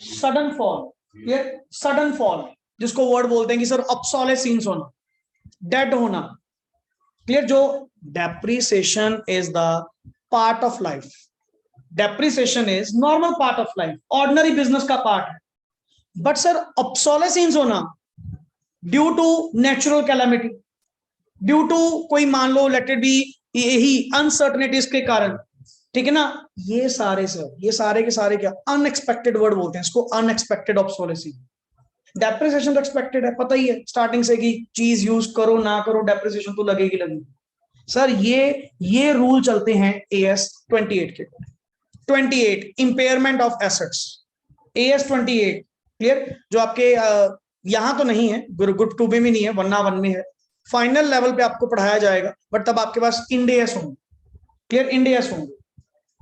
sudden fall. ये सडन फॉल जिसको वर्ड बोलते हैं कि सर ऑब्सोलेसेंस होना, डेड होना। क्लियर? जो depreciation is the part of life, depreciation is normal part of life, ordinary business का पार्ट है। बट सर ऑब्सोलेसेंस होना due to natural calamity, due to कोई मान लो लेट इट बी यही अनसर्टनिटीज के कारण, ठीक है ना, ये सारे सर, ये सारे के सारे क्या? अनएक्सपेक्टेड वर्ड बोलते हैं इसको, अनएक्सपेक्टेड ऑब्सोलेसेंस। डेप्रिसिएशन तो एक्सपेक्टेड है, पता ही है स्टार्टिंग से कि चीज यूज करो ना करो डेप्रिसिएशन तो लगेगी। सर ये रूल चलते हैं AS 28 के। 28 impairment of assets, AS 28। Clear? जो आपके यहां तो नहीं है, ग्रुप 2 में भी नहीं है, 1 में है, फाइनल लेवल पे आपको पढ़ाया जाएगा, बट तब आपके पास इंड AS होंगे। क्लियर? इंड AS होंगे।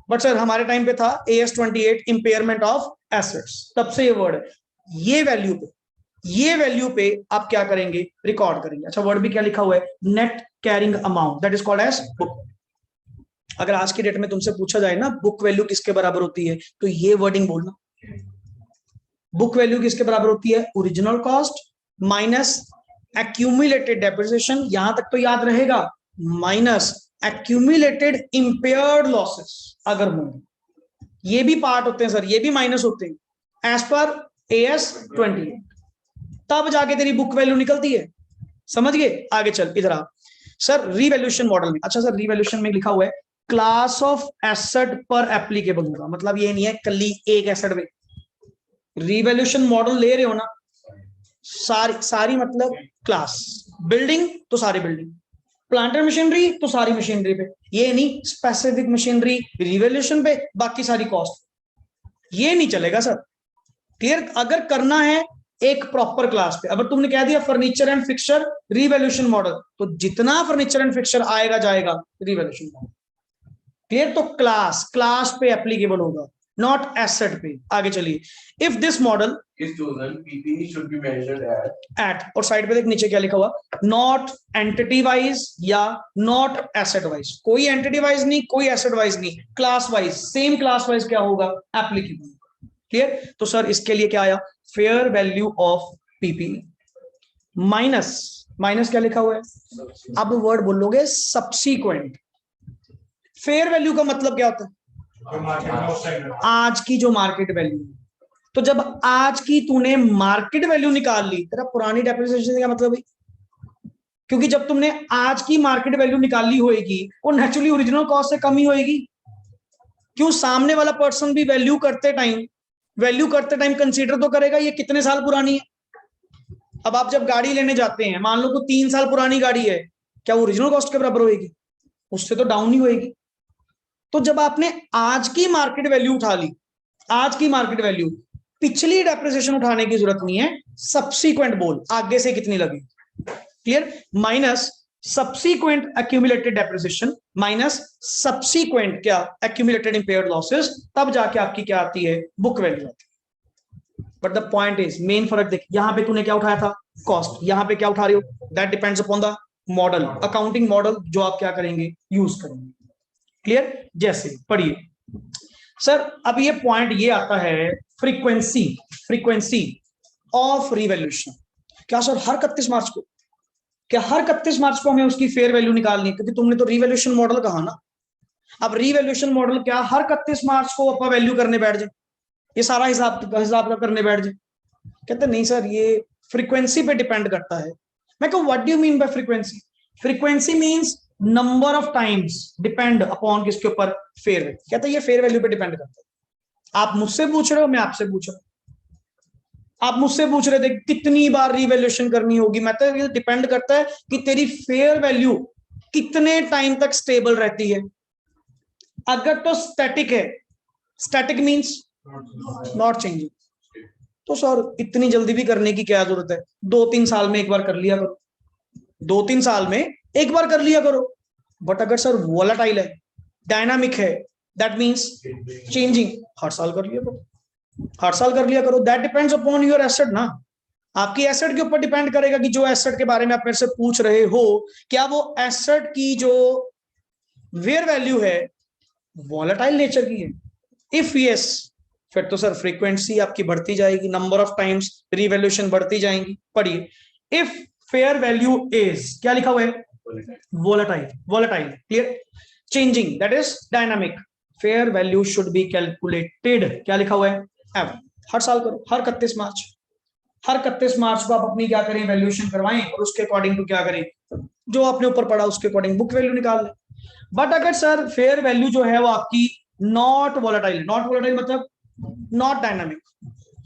बट सर हमारे टाइम पे था AS 28 इंपेयरमेंट ऑफ एसेट्स, तब से ये वर्ड है। ये वैल्यू पे आप क्या करेंगे? रिकॉर्ड करेंगे। अच्छा वर्ड भी क्या लिखा हुआ है? Net carrying amount, that is called as book. अगर आज की डेट में तुमसे पूछा जाए ना बुक वैल्यू किसके बराबर होती है, तो ये वर्डिंग बोलना। बुक वैल्यू किसके बराबर होती है? Original cost minus accumulated depreciation, यहां तक तो याद रहेगा, माइनस एक्यूमुलेटेड इंपेयर्ड लॉसेस अगर होंगे। ये भी पार्ट होते हैं सर, ये भी माइनस होते हैं एज पर AS 28, तब जाके तेरी बुक वैल्यू निकलती है। समझ गए? आगे चल, इधर आ सर। रिवैल्यूएशन मॉडल में, अच्छा सर रिवैल्यूएशन में लिखा हुआ है क्लास ऑफ एसेट पर एप्लीकेबल होगा, मतलब ये नहीं है कली एक एसेट में। रिवैल्यूएशन मॉडल ले रहे हो ना, सारी मतलब क्लास, बिल्डिंग तो सारी बिल्डिंग, प्लांट एंड मशीनरी तो सारी मशीनरी पे, ये नहीं स्पेसिफिक मशीनरी रिवैल्यूएशन पे बाकी सारी कॉस्ट, ये नहीं चलेगा सर। क्लियर? अगर करना है एक प्रॉपर क्लास पे, अगर तुमने कह दिया furniture and fixture revaluation model, तो जितना फर्नीचर एंड फिक्सचर आएगा जाएगा रिवैल्यूएशन मॉडल। क्लियर? तो क्लास पे एप्लीकेबल होगा, नॉट एसेट पे। आगे चलिए, if this model
is chosen, PP should be measured at
और साइड पे देख नीचे क्या लिखा हुआ, नॉट एंटिटी वाइज या नॉट एसेट वाइज, कोई एंटिटी वाइज नहीं, कोई एसेट वाइज नहीं, class wise, same class wise क्या होगा, एप्लीकेबल। क्लियर? तो सर इसके लिए क्या आया, fair value of PP minus क्या लिखा हुआ है, अब वर्ड बोलोगे सब्सीक्वेंट। फेयर वैल्यू का मतलब क्या होता है, आज की जो मार्केट वैल्यू। तो जब आज की तूने मार्केट वैल्यू निकाल ली, तेरा पुरानी डेप्रिसिएशन का मतलब है, क्योंकि जब तुमने आज की मार्केट वैल्यू निकाल ली होगी वो नेचुरली ओरिजिनल कॉस्ट से कम ही होगी। क्यों, सामने वाला पर्सन भी वैल्यू करते टाइम कंसीडर तो करेगा ये कितने साल पुरानी है। अब आप जब गाड़ी लेने जाते हैं, मान लो को 3 साल पुरानी गाड़ी है, क्या वो ओरिजिनल कॉस्ट के बराबर होगी, उससे तो डाउन ही होगी। तो जब आपने आज की मार्केट वैल्यू उठा ली, आज की मार्केट वैल्यू, पिछली डेप्रिसिएशन उठाने की जरूरत नहीं है, सब्सीक्वेंट बोल आगे से कितनी लगी। Clear? Minus subsequent accumulated depreciation minus subsequent क्या, एक्यूमुलेटेड इंपेयर्ड लॉसेस, तब जाके आपकी क्या आती है, बुक वैल्यू आती है। But the point is, main फर्क देख, यहां पे तूने क्या उठाया था, कॉस्ट, यहां पे क्या उठा रहे हो, that depends upon the model, accounting model जो आप क्या करेंगे, यूज करेंगे। क्लियर? जैसे पढ़िए सर, अब ये पॉइंट ये आता है फ्रीक्वेंसी ऑफ रिवैल्यूएशन। क्या सर हर 31 मार्च को, क्या हर 31 मार्च को हमें उसकी फेयर वैल्यू निकालनी है, क्योंकि तुमने तो रिवैल्यूएशन मॉडल कहा ना। अब रिवैल्यूएशन मॉडल क्या हर 31 मार्च को अपना वैल्यू करने बैठ जाए, ये सारा हिसाब करने बैठ जाए। कहते नहीं सर, ये फ्रीक्वेंसी पे डिपेंड करता है। मैं कहूँ what do you mean bye frequency? Frequency means number of times depend upon किसके ऊपर, फेयर वैल्यू। कहते ये फेयर वैल्यू पे डिपेंड करता है। आप मुझसे पूछ रहे हो, मैं आपसे पूछ रहा हूं, आप मुझसे पूछ रहे थे कितनी बार रिवैल्यूएशन करनी होगी, मैं तो ये डिपेंड करता है कि तेरी फेयर वैल्यू कितने टाइम तक स्टेबल रहती है। अगर तो स्टैटिक है, स्टैटिक मींस नॉट चेंजिंग, तो सर इतनी जल्दी भी करने की क्या जरूरत है, 2-3 साल में एक बार कर लिया करो, 2-3 साल में एक बार कर लिया करो। बट अगर सर वोलेटाइल है, डायनामिक है, दैट मींस चेंजिंग, हर साल कर लिया करो, हर साल कर लिया करो। That depends upon your asset ना, आपकी एसेट के ऊपर डिपेंड करेगा कि जो एसेट के बारे में आप मेरे से पूछ रहे हो, क्या वो एसेट की जो वेयर वैल्यू है वोलेटाइल नेचर की है। इफ यस, फिर तो सर फ्रीक्वेंसी आपकी बढ़ती जाएगी, नंबर ऑफ टाइम्स रिवैल्यूएशन बढ़ती जाएंगी। पढ़िए, इफ फेयर वैल्यू इज, क्या लिखा हुआ है, volatile, clear, changing, that is dynamic, fair value should be calculated, क्या लिखा हुआ है, एवरेज। हर साल करो, हर 31 मार्च, हर 31 मार्च को आप अपनी क्या करें, वैल्यूएशन करवाएं और उसके अकॉर्डिंग टू क्या करें, जो अपने ऊपर पड़ा उसके अकॉर्डिंग बुक वैल्यू निकाल लें। बट अगर सर फेयर वैल्यू जो है वो आपकी नॉट वोलेटाइल मतलब not dynamic,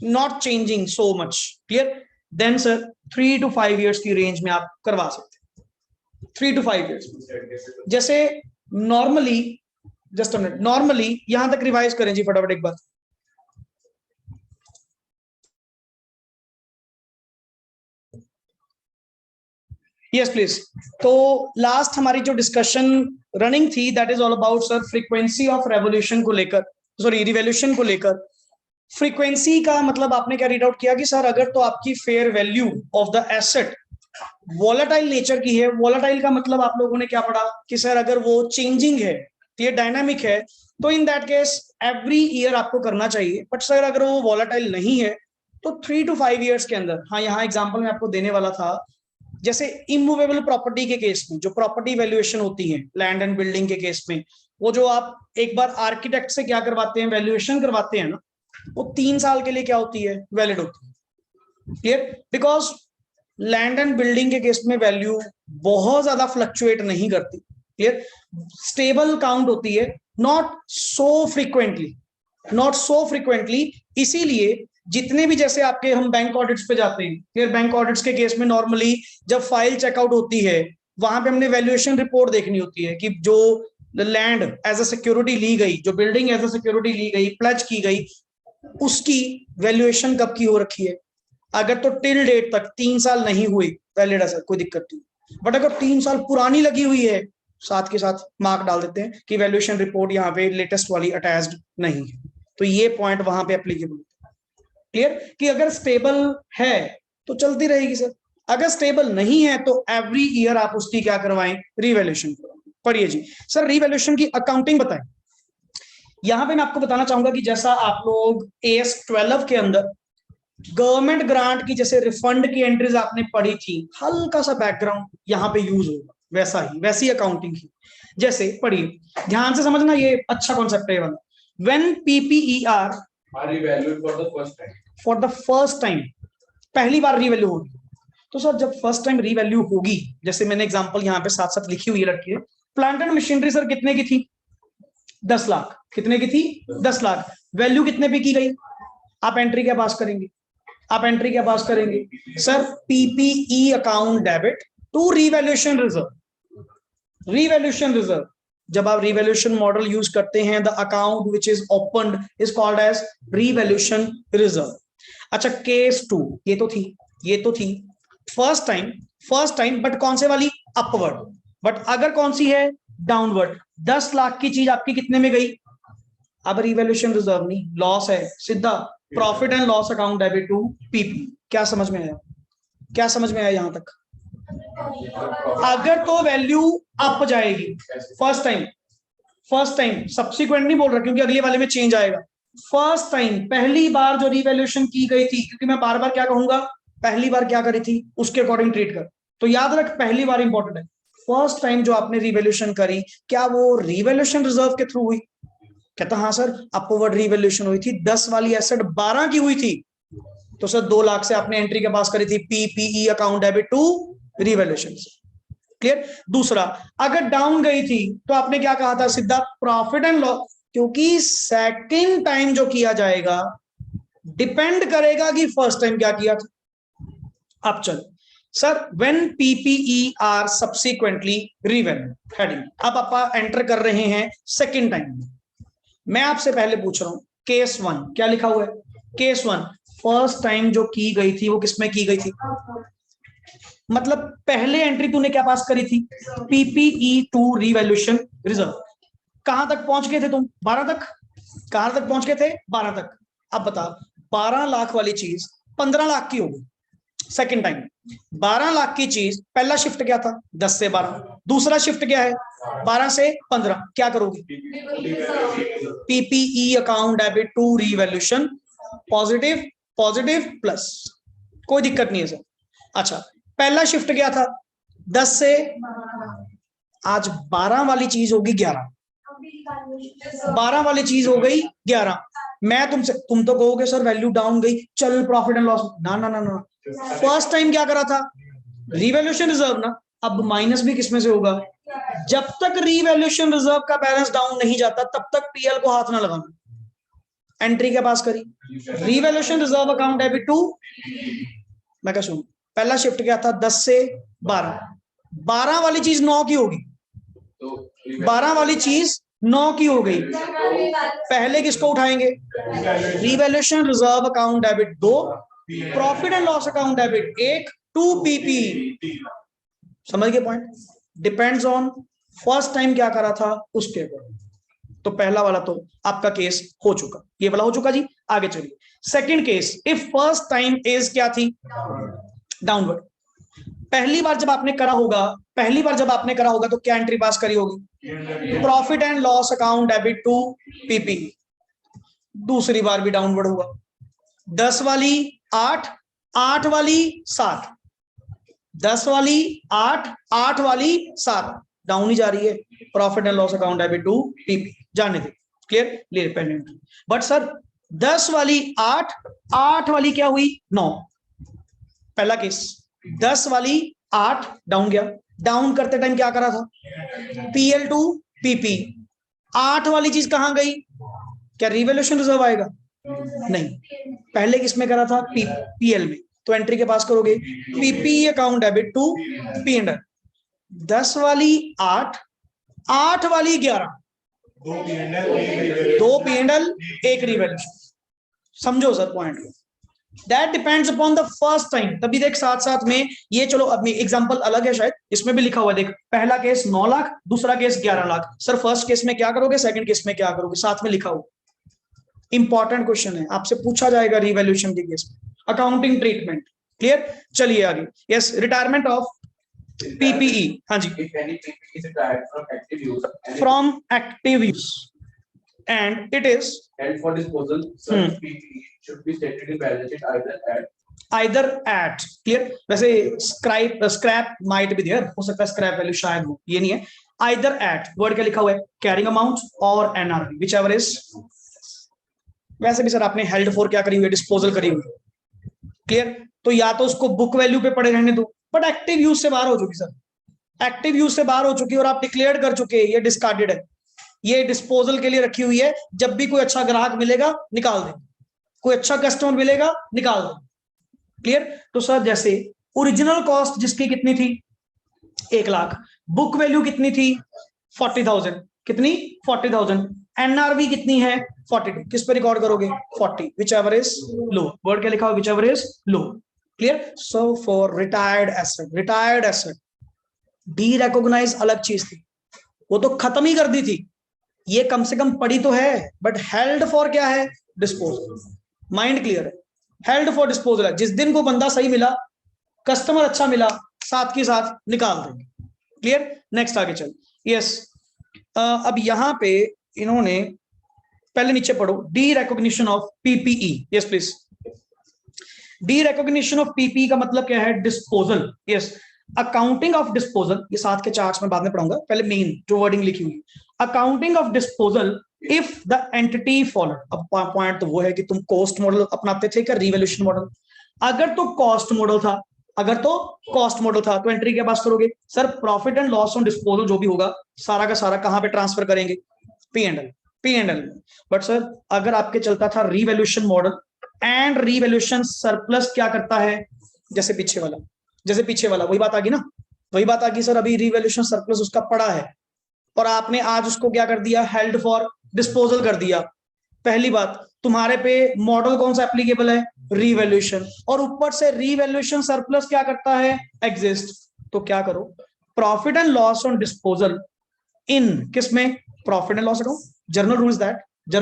not changing so much, clear, then sir 3 to 5 years की रेंज में आप करवा सकते हैं, 3 to 5 years। जैसे नॉर्मली, जस्ट नॉर्मली यहां तक रिवाइज करें जी फटाफट एक बार। Yes please. तो लास्ट हमारी जो डिस्कशन रनिंग थी that is all about sir frequency of revaluation को लेकर, सॉरी रिवॉल्यूशन को लेकर। फ्रीक्वेंसी का मतलब आपने क्या रीड आउट किया कि सर अगर तो आपकी fair value of the asset volatile nature की है, वोलेटाइल का मतलब आप लोगों ने क्या पढ़ा कि सर अगर वो चेंजिंग है, ये डायनामिक है, तो in that case every year आपको करना चाहिए। बट सर अगर वो वोलेटाइल नहीं है तो 3 to 5 years के अंदर, हाँ यहाँ एग्जांपल मैं आपको देने वाला था, जैसे इमूवेबल प्रॉपर्टी के केस में जो प्रॉपर्टी वैल्यूएशन होती है लैंड एंड बिल्डिंग के केस में, वो जो आप एक बार आर्किटेक्ट से क्या करवाते हैं, वैल्यूएशन करवाते हैं ना, वो 3 साल के लिए क्या होती है, वैलिड होती है। Clear? Because land and building के केस में वैल्यू बहुत ज्यादा फ्लक्चुएट नहीं करती, क्लियर, स्टेबल काउंट होती है, नॉट सो फ्रीक्वेंटली। इसीलिए जितने भी जैसे आपके हम बैंक ऑडिट्स पे जाते हैं, फिर बैंक ऑडिट्स के केस में नॉर्मली जब फाइल चेकआउट होती है वहां पे हमने वैल्यूएशन रिपोर्ट देखनी होती है कि जो लैंड एज अ सिक्योरिटी ली गई, जो बिल्डिंग एज अ सिक्योरिटी ली गई, प्लेज की गई, उसकी वैल्यूएशन कब की हो रखी है। अगर तो टिल डेट तक 3 साल नहीं हुई वैलिड है सर, कोई दिक्कत नहीं। बट अगर 3 साल पुरानी लगी हुई है, साथ के साथ मार्क डाल देते हैं कि वैल्यूएशन रिपोर्ट यहाँ पे लेटेस्ट वाली अटैच्ड नहीं है। तो ये पॉइंट वहां पे एप्लीकेबल। क्लियर, कि अगर स्टेबल है तो चलती रहेगी सर, अगर स्टेबल नहीं है तो एवरी ईयर आप उसकी क्या करवाएं, रिवैल्यूएशन करवाएं। पढ़िए जी सर, रिवैल्यूएशन की अकाउंटिंग बताएं। यहां पे मैं आपको बताना चाहूंगा कि जैसा आप लोग AS 12 के अंदर गवर्नमेंट ग्रांट की जैसे रिफंड की एंट्रीज आपने पढ़ी थी, हल्का सा बैकग्राउंड यहाँ पे यूज होगा, वैसा ही वैसी अकाउंटिंग ही। जैसे पढ़िए, ध्यान से समझना, ये अच्छा कॉन्सेप्ट है वाला। When PPER
are revalued for the first time.
For the first time, पहली बार रिवैल्यू होगी। तो सर जब फर्स्ट टाइम रिवैल्यू होगी, जैसे मैंने एग्जांपल यहाँ पे साथ साथ लिखी हुई रखी है, प्लांट एंड मशीनरी सर कितने की थी, 10 लाख। कितने की थी, 10 लाख। वैल्यू कितने पे की गई, आप एंट्री क्या पास करेंगे, आप एंट्री क्या पास करेंगे sir, PPE account debit to revaluation reserve. Revaluation reserve, जब आप रिवैल्यूएशन मॉडल यूज करते हैं, the account which is opened is called as revaluation reserve. अच्छा केस 2, ये तो थी फर्स्ट टाइम, बट कौन से वाली, अपवर्ड। बट अगर कौन सी है, डाउनवर्ड, 10 लाख की चीज आपकी कितने में गई, अब रिवैल्यूएशन रिजर्व नहीं, लॉस है, सीधा profit and loss account debit to PP। क्या समझ में आया, क्या समझ में आया यहां तक? अगर तो वैल्यू अप जाएगी फर्स्ट टाइम, सब्सिक्वेंट नहीं बोल रहा क्योंकि अगले वाले में चेंज आएगा। फर्स्ट टाइम, पहली बार जो रिवैल्यूएशन की गई थी, क्योंकि मैं बार बार क्या कहूंगा, पहली बार क्या करी थी उसके अकॉर्डिंग ट्रीट कर, तो याद रख पहली बार इंपॉर्टेंट है। फर्स्ट टाइम जो आपने रिवैल्यूएशन करी, क्या वो रिवैल्यूएशन रिजर्व के थ्रू हुई? कहता हाँ सर, अपवर्ड रिवैल्यूएशन हुई थी, 10 वाली एसेट 12 की हुई थी, तो सर 2 लाख से आपने एंट्री के पास करी थी, PPE account debit to revaluation. Clear. दूसरा, अगर डाउन गई थी तो आपने क्या कहा था, सीधा प्रॉफिट एंड लॉस, क्योंकि सेकंड टाइम जो किया जाएगा डिपेंड करेगा कि फर्स्ट टाइम क्या किया था। अब चल sir, when PPE are subsequently revalued, heading. अब आप एंटर कर रहे हैं सेकंड टाइम। मैं आपसे पहले पूछ रहा हूं, केस 1 क्या लिखा हुआ है, केस 1 फर्स्ट टाइम जो की गई थी वो किसमें की गई थी, मतलब पहले एंट्री तूने क्या पास करी थी, PPE टू रिवैल्यूएशन रिजर्व। कहां तक पहुंच गए थे तुम, 12 तक। कहां तक पहुंच गए थे, 12 तक। अब बता, 12 लाख वाली चीज 15 लाख की होगी सेकंड टाइम। 12 लाख की चीज, पहला शिफ्ट क्या था, 10 से 12, दूसरा शिफ्ट क्या है, 12 से 15। क्या करोगे, PPE account debit to revaluation, positive positive plus, कोई दिक्कत नहीं है सर। अच्छा, पहला शिफ्ट क्या था, 10 से, आज 12 वाली चीज होगी 11, 12 वाली चीज हो गई 11। मैं तुम तो कहोगे सर वैल्यू डाउन गई, चल प्रॉफिट एंड लॉस, ना ना ना ना, फर्स्ट टाइम क्या करा था, रिवैल्यूएशन रिजर्व ना। अब माइनस भी किसमें से होगा, जब तक रिवैल्यूएशन रिजर्व का बैलेंस डाउन नहीं जाता तब तक PL को हाथ ना लगाना। एंट्री के पास करी, revaluation reserve account debit to, मैं क्या सुन, पहला शिफ्ट क्या था, 10 से 12, 12 वाली चीज 9 की होगी, 12 वाली चीज 9 की हो गई। पहले किसको उठाएंगे, revaluation reserve account debit 2, profit and loss account debit 1 to PP। समझ गए point, depends on first time क्या करा था उसके अकॉर्डिंग। तो पहला वाला तो आपका केस हो चुका, ये वाला हो चुका जी। आगे चलिए, second case, if first time is क्या थी, डाउनवर्ड। पहली बार जब आपने करा होगा तो क्या एंट्री पास करी होगी, profit and loss account debit to PP। दूसरी बार भी डाउनवर्ड हुआ, 10 वाली 8, 8 वाली 7, 10 वाली 8, 8 वाली 7, डाउन ही जा रही है, profit and loss account debit to PP, जाने दे। क्लियर, ले पेंडेंट। बट सर 10 वाली 8, 8 वाली क्या हुई 9, पहला केस 10 वाली 8 डाउन गया, डाउन करते टाइम क्या करा था, PL टू PP। 8 वाली चीज कहां गई, क्या रिवैल्यूएशन रिजर्व आएगा, नहीं, पहले किसमें करा था, PL में, तो एंट्री के पास करोगे PP account debit to P&L। 10 वाली 8, 8 वाली 11, 2 P&L 1 रिवैल्यूएशन। समझो sir point, that depends upon the first time. तभी देख साथ साथ में ये, चलो अपनी एग्जांपल अलग है शायद, इसमें भी लिखा हुआ है देख, पहला केस 9 लाख, दूसरा case 11 lakh. Sir first case में क्या करोगे, सेकंड केस में क्या करोगे, साथ में लिखा हुआ। इंपॉर्टेंट क्वेश्चन है, आपसे पूछा जाएगा रिवैल्यूएशन के केस में, अकाउंटिंग ट्रीटमेंट। क्लियर, चलिए आगे। Yes, retirement of PPE. हाँ जी,
If any PPE is retired from active use
from active use and it is
and for disposal, such PPE should be stated in balance sheet
either at clear, वैसे scrap might be there, हो सकता है scrap value शायद हो, ये नहीं है। either at word क्या लिखा हुआ है, कैरिंग अमाउंट और एनआरवी विच एवर इज। वैसे भी सर आपने हेल्ड फॉर क्या करी हुई है, डिस्पोजल करी हुई है। क्लियर, तो या तो उसको बुक वैल्यू पे पड़े रहने दो, बट एक्टिव यूज से बाहर हो चुकी सर, एक्टिव यूज से बाहर हो चुकी और आप डिक्लेयर कर चुके, ये डिस्कार्डेड है, ये डिस्पोजल के लिए रखी हुई है। जब भी कोई अच्छा ग्राहक मिलेगा निकाल देंगे, कोई अच्छा कस्टमर मिलेगा निकाल देंगे। क्लियर, तो सर जैसे ओरिजिनल कॉस्ट जिसकी कितनी थी 1 लाख, बुक वैल्यू कितनी थी 40,000, कितनी 40,000, एनआरवी कितनी है 42, किस पे रिकॉर्ड करोगे 40, which ever is low, word क्या लिखा हुआ, which ever is low. Clear, so for retired asset derecognise अलग चीज थी, वो तो खत्म ही कर दी थी, ये कम से कम पड़ी तो है, बट हेल्ड फॉर क्या है, डिस्पोजल। माइंड क्लियर है, हेल्ड फॉर डिस्पोजल है, जिस दिन को बंदा सही मिला, कस्टमर अच्छा मिला, साथ के साथ निकाल देंगे। क्लियर, नेक्स्ट आगे चल। यस, अब यहां पे इन्होंने पहले नीचे पढ़ो, D recognition of PPE. Yes please, D recognition of PPE का मतलब क्या है, disposal. Yes, accounting of disposal, ये साथ के चार्ट्स में बाद में पढ़ूंगा, पहले मेन जो वर्डिंग लिखी हुई है, accounting of disposal if the entity follow. अब पॉइंट तो वो है कि तुम कॉस्ट मॉडल अपनाते थे क्या रिवैल्यूएशन मॉडल, अगर तो कॉस्ट मॉडल था, तो एंट्री के पास करोगे sir, profit and loss on disposal जो भी होगा सारा का सारा कहां पे ट्रांसफर करेंगे, P&L। बट सर अगर आपके चलता था revaluation model and revaluation surplus क्या करता है, जैसे पीछे वाला वही बात आ गई ना, वही बात आ गई सर, अभी रिवैल्यूएशन सरप्लस उसका पड़ा है और आपने आज उसको क्या कर दिया, हेल्ड फॉर डिस्पोजल कर दिया। पहली बात, तुम्हारे पे मॉडल कौन सा एप्लीकेबल है, रिवैल्यूएशन, और ऊपर से रिवैल्यूएशन सरप्लस क्या करता है, एग्जिस्ट। तो क्या करो, profit and loss on disposal in किसमें, profit and loss account, general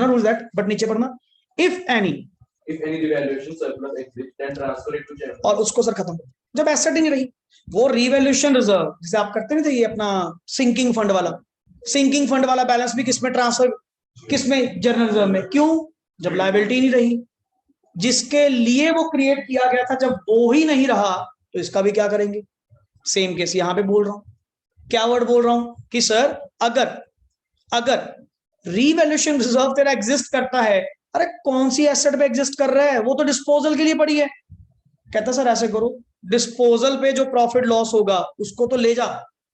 rules that, but नीचे पढ़ना, if any
revaluation surplus exists, then transfer it to general.
और उसको सर खत्म, जब एसेट ही नहीं रही, वो रिवैल्यूएशन रिजर्व जिसे आप करते नहीं थे, ये अपना सिंकिंग फंड वाला बैलेंस भी किसमें ट्रांसफर, किसमें, जनरल रिजर्व में। क्यों, जब लायबिलिटी नहीं रही, जिसके लिए वो क्रिएट किया गया था, जब वो ही नहीं रहा तो इसका भी क्या करेंगे, सेम केस यहां पे बोल रहा हूं, क्या वर्ड बोल रहा हूं कि सर अगर रिवैल्यूएशन रिजर्व तेरा एग्जिस्ट करता है, अरे कौन सी एसेट पे एग्जिस्ट कर रहा है, वो तो डिस्पोजल के लिए पड़ी है। कहता सर ऐसे करो, डिस्पोजल पे जो प्रॉफिट लॉस होगा उसको तो ले जा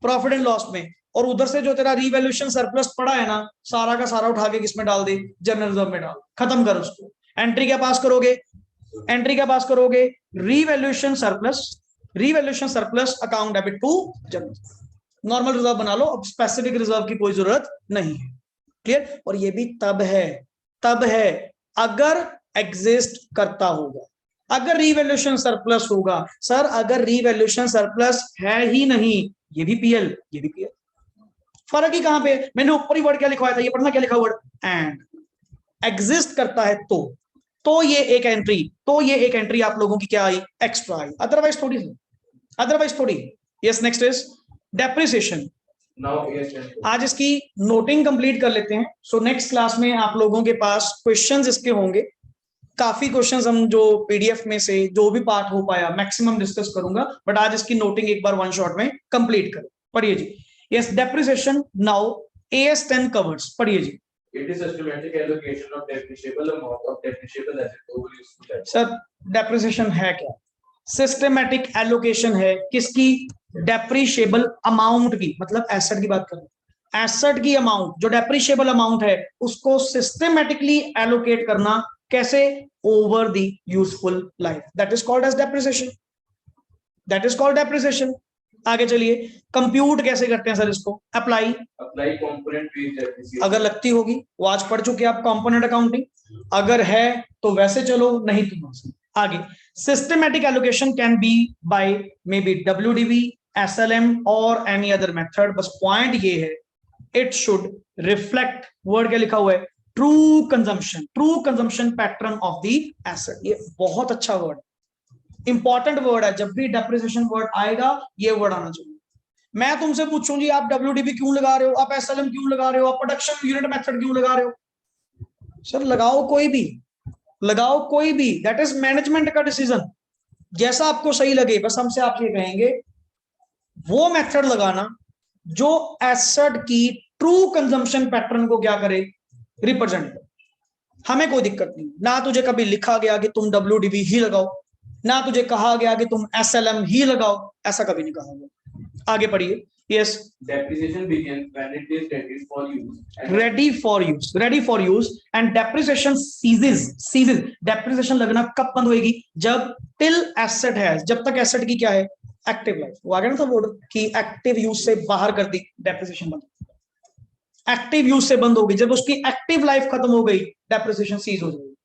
प्रॉफिट एंड लॉस में, और उधर से जो तेरा रिवैल्यूएशन सरप्लस पड़ा है ना, सारा का सारा उठा के किसमें डाल दे, जनरल रिजर्व में डाल, खत्म कर उसको। एंट्री क्या पास करोगे, revaluation surplus account debit to general. Normal reserve बना लो, अब स्पेसिफिक रिजर्व की कोई जरूरत नहीं है। क्लियर, और ये भी तब है अगर एग्जिस्ट करता होगा, अगर रिवैल्यूएशन सरप्लस होगा। सर अगर रिवैल्यूएशन सरप्लस है ही नहीं, ये भी पीएल, फर्क ही कहां पे, मैंने ऊपर ही वर्ड क्या लिखवाया था, ये पढ़ना क्या लिखा वर्ड, एंड एग्जिस्ट करता है तो ये एक एंट्री आप लोगों की क्या आई, एक्स्ट्रा आई, अदरवाइज थोड़ी। Yes, next is depreciation. आज इसकी नोटिंग कंप्लीट कर लेते हैं। सो नेक्स्ट क्लास में आप लोगों के पास क्वेश्चंस इसके होंगे, काफी क्वेश्चंस हम जो पीडीएफ में से जो भी पार्ट हो पाया मैक्सिमम डिस्कस करूंगा, बट आज इसकी नोटिंग एक बार वन शॉट में कंप्लीट करें। पढ़िए जी। Yes, depreciation now AS 10 covers, पढ़िए जी।
It is systematic allocation of depreciable amount of depreciable asset over useful asset.
Sir depreciation है क्या, सिस्टेमेटिक एलोकेशन है किसकी, डेप्रिशिएबल अमाउंट की, मतलब एसेट की बात कर रहे हैं, एसेट की अमाउंट जो डेप्रिशिएबल अमाउंट है उसको सिस्टेमेटिकली एलोकेट करना, कैसे, over the useful life, that is called as depreciation. आगे चलिए, कंप्यूट कैसे करते हैं सर इसको, अप्लाई
कंपोनेंट बेस्ड डेप्रिसिएशन,
अगर लगती होगी वो आज पढ़ चुके आप कंपोनेंट अकाउंटिंग, अगर है तो वैसे चलो, नहीं तो आगे। Systematic allocation can be by may be WDV, SLM और एनी अदर मेथड। बस पॉइंट ये है, इट शुड रिफ्लेक्ट, वर्ड क्या लिखा हुआ है, true consumption pattern of the asset. ये बहुत अच्छा वर्ड, इंपॉर्टेंट वर्ड है, जब भी डेप्रिसिएशन वर्ड आएगा ये वर्ड आना चाहिए। मैं तुमसे पूछूं जी आप WDV क्यों लगा रहे हो, आप SLM क्यों लगा रहे हो, आप प्रोडक्शन यूनिट मेथड क्यों लगा रहे हो? सर लगाओ कोई भी, लगाओ कोई भी, दैट इज मैनेजमेंट का डिसीजन, जैसा आपको सही लगे। बस हमसे आप ये कहेंगे वो मेथड लगाना जो एसेट की ट्रू कंजम्पशन पैटर्न को क्या करे, रिप्रेजेंट करे। हमें कोई दिक्कत नहीं, ना तुझे कभी लिखा गया कि तुम WDV ही लगाओ, ना तुझे कहा गया कि तुम SLM ही लगाओ, ऐसा कभी नहीं कहा गया। आगे पढ़िए। Yes.
Depreciation begins when it is ready for use.
Ready for use and depreciation ceases. Depreciation लगना कब बंद होगी? जब till asset है, जब तक asset की क्या है, एक्टिव लाइफ। वो आ गया ना था वर्ड कि एक्टिव यूज से बाहर कर दी, डेप्रिसिएशन बंद, एक्टिव यूज से बंद होगी। जब उसकी एक्टिव लाइफ खत्म हो गई, डेप्रिसिएशन सीज हो जाएगी।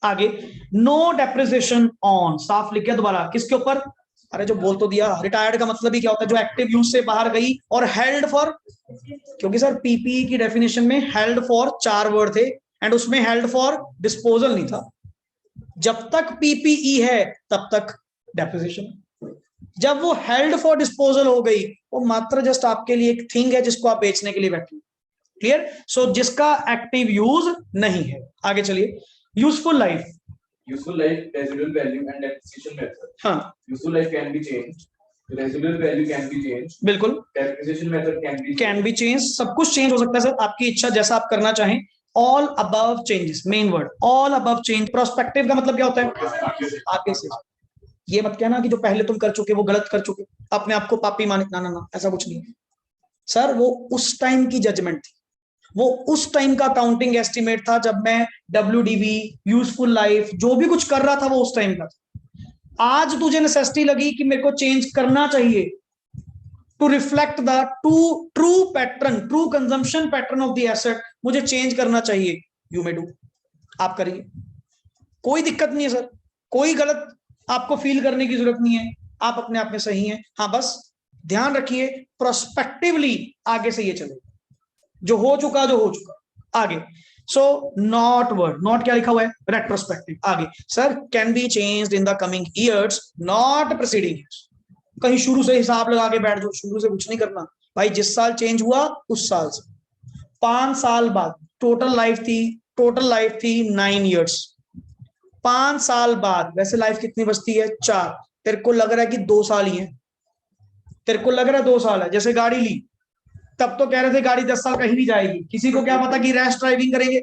आगे, नो डेप्रिसिएशन ऑन, साफ लिख गया दोबारा, किसके ऊपर? अरे जो बोल तो दिया, रिटायर्ड का मतलब ही क्या होता है? जो एक्टिव यूज से बाहर गई। और हेल्ड फॉर, क्योंकि सर पीपीई की डेफिनेशन में हेल्ड फॉर 4 वर्ड थे एंड उसमें हेल्ड फॉर डिस्पोजल नहीं था। जब तक पीपीई है तब तक डेप्रिसिएशन, जब वो हेल्ड फॉर डिस्पोजल हो गई, वो मात्र जस्ट आपके लिए एक थिंग है जिसको आप बेचने के लिए बैठे। क्लियर? सो जिसका एक्टिव यूज नहीं है। आगे चलिए। Useful life,
residual value and depreciation method.
हाँ,
Useful life can be changed, residual value can be changed,
बिल्कुल,
depreciation method
can be changed, सब कुछ चेंज हो सकता है सर, आपकी इच्छा, जैसा आप करना चाहें। All above changes, main word all above change. Prospective का मतलब क्या होता है? आगे से। ये मत कहना कि जो पहले तुम कर चुके वो गलत कर चुके, अपने आप को पापी माने, ना ना ना, ऐसा कुछ नहीं है सर। वो उस टाइम की जजमेंट थी, वो उस टाइम का काउंटिंग एस्टिमेट था जब मैं WDV, यूजफुल लाइफ, जो भी कुछ कर रहा था वो उस टाइम का था। आज तुझे नेसेसिटी लगी कि मेरे को चेंज करना चाहिए to reflect the true pattern, true consumption pattern of the asset, मुझे चेंज करना चाहिए, यू मे डू, आप करिए, कोई दिक्कत नहीं है सर, कोई गलत आपको फील करने की जरूरत नहीं है, आप अपने आप में सही हैं। हाँ, बस ध्यान रखिए प्रोस्पेक्टिवली आगे से ये चलेगा, जो हो चुका आगे। सो नॉट वर्ड, नॉट क्या लिखा हुआ है? रेट्रोस्पेक्टिव। आगे sir, can be changed in the coming years, not preceding years. कहीं शुरू से हिसाब लगा के बैठ जाओ, शुरू से कुछ नहीं करना भाई, जिस साल चेंज हुआ उस साल से 5 साल बाद, टोटल लाइफ थी 9 ईयर्स, 5 साल बाद वैसे लाइफ कितनी बचती है? 4। तेरे को लग रहा है कि 2 साल ही है, तेरे को लग रहा है 2 साल है। जैसे गाड़ी ली, तब तो कह रहे थे गाड़ी 10 साल कहीं नहीं जाएगी, किसी को क्या पता कि रैश ड्राइविंग करेंगे,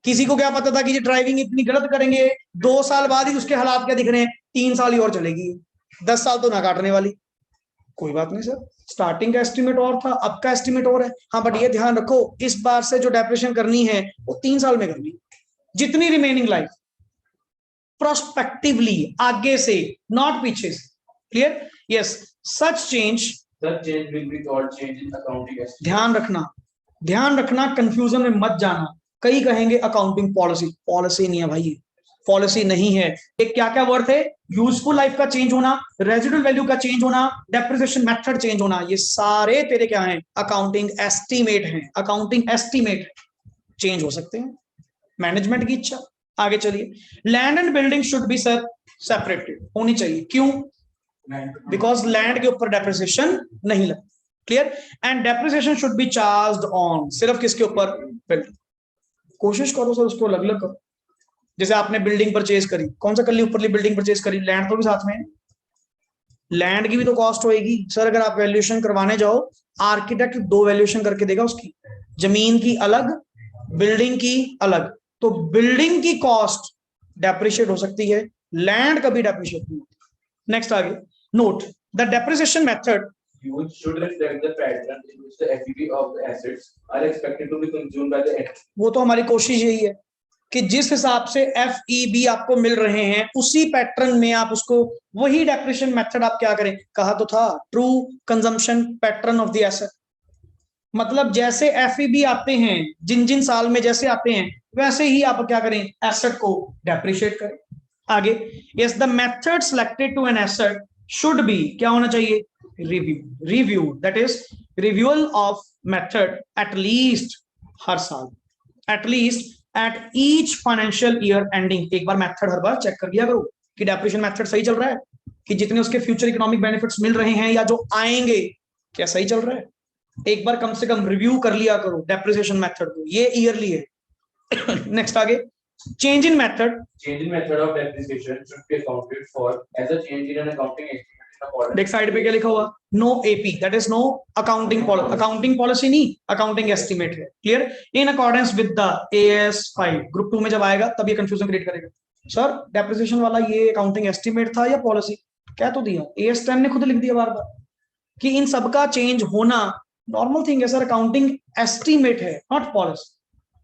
किसी को क्या पता था कि ड्राइविंग इतनी गलत करेंगे। 2 साल बाद ही उसके हालात क्या दिख रहे हैं, 3 साल ही और चलेगी, 10 साल तो ना काटने वाली। कोई बात नहीं सर, स्टार्टिंग का एस्टिमेट और था, अब का एस्टिमेट और है। हाँ, बट ये ध्यान रखो, इस बार से जो डेप्रिसिएशन करनी है वो 3 साल में करनी, जितनी रिमेनिंग लाइफ, प्रोस्पेक्टिवली, आगे से, नॉट पीछे से। Clear? Yes, such change
will be called change in accounting estimate.
ध्यान रखना, कंफ्यूजन में मत जाना। कई कहेंगे अकाउंटिंग पॉलिसी नहीं है भाई, पॉलिसी नहीं है। एक क्या क्या वर्ड थे? यूजफुल लाइफ का चेंज होना, रेजिडुअल वैल्यू का चेंज होना, डेप्रिसिएशन मेथड चेंज होना, ये सारे तेरे क्या हैं? अकाउंटिंग एस्टीमेट हैं। अकाउंटिंग एस्टीमेट चेंज हो सकते हैं, मैनेजमेंट की इच्छा। आगे चलिए। Land and building should be sir separated होनी चाहिए। क्यों? बिकॉज लैंड के ऊपर डेप्रिसिएशन नहीं लगता। Clear? And depreciation should be charged on, सिर्फ किसके ऊपर? बिल्डिंग। कोशिश करो सर उसको अलग अलग करो। जैसे आपने बिल्डिंग परचेज करी, कौन सा कल्ली ऊपरली बिल्डिंग परचेज करी, लैंड तो भी साथ में है, लैंड की भी तो कॉस्ट होएगी सर। अगर आप वैल्यूएशन करवाने जाओ, आर्किटेक्ट 2 वैल्यूएशन करके देगा उसकी, जमीन की अलग, बिल्डिंग की अलग। तो बिल्डिंग की कॉस्ट डेप्रिशिएट हो सकती है, लैंड कभी डेप्रिशिएट नहीं होती। नेक्स्ट आगे, note the depreciation method
Use should reflect the pattern in which the FEV of the assets are expected to be consumed by the end.
वो तो हमारी कोशिश यही है कि जिस हिसाब से FEB आपको मिल रहे हैं उसी पैटर्न में आप उसको, वही डेप्रिसिएशन मेथड आप क्या करें। कहा तो था true consumption pattern of the asset, मतलब जैसे FEB आते हैं, जिन जिन साल में जैसे आते हैं वैसे ही आप क्या करें, एसेट को डेप्रिशिएट करें। आगे, yes the method selected to an asset should be, क्या होना चाहिए? Review, that is reviewal of method at least हर साल। At least at each financial year ending. एक बार मेथड हर बार चेक कर लिया करो कि डेप्रिसिएशन मेथड सही चल रहा है, कि जितने उसके फ्यूचर इकोनॉमिक बेनिफिट्स मिल रहे हैं या जो आएंगे क्या सही चल रहा है। एक बार कम से कम रिव्यू कर लिया करो डेप्रिसिएशन मेथड को, ये ईयरली है। नेक्स्ट आगे, change in method
of depreciation should be accounted for as a change in an accounting estimate in accordance.
देख साइड पे क्या लिखा हुआ, no AP, that is no accounting policy, accounting policy नहीं, अकाउंटिंग एस्टिमेट है। Clear, in accordance with the AS5 group 2 में जब आएगा तब ये कंफ्यूजन क्रिएट करेगा, सर डेप्रिसिएशन वाला ये अकाउंटिंग एस्टिमेट था या पॉलिसी, क्या तो दिया AS10 ने खुद लिख दिया बार बार कि इन सबका चेंज होना नॉर्मल थिंग है सर, अकाउंटिंग एस्टिमेट है not policy.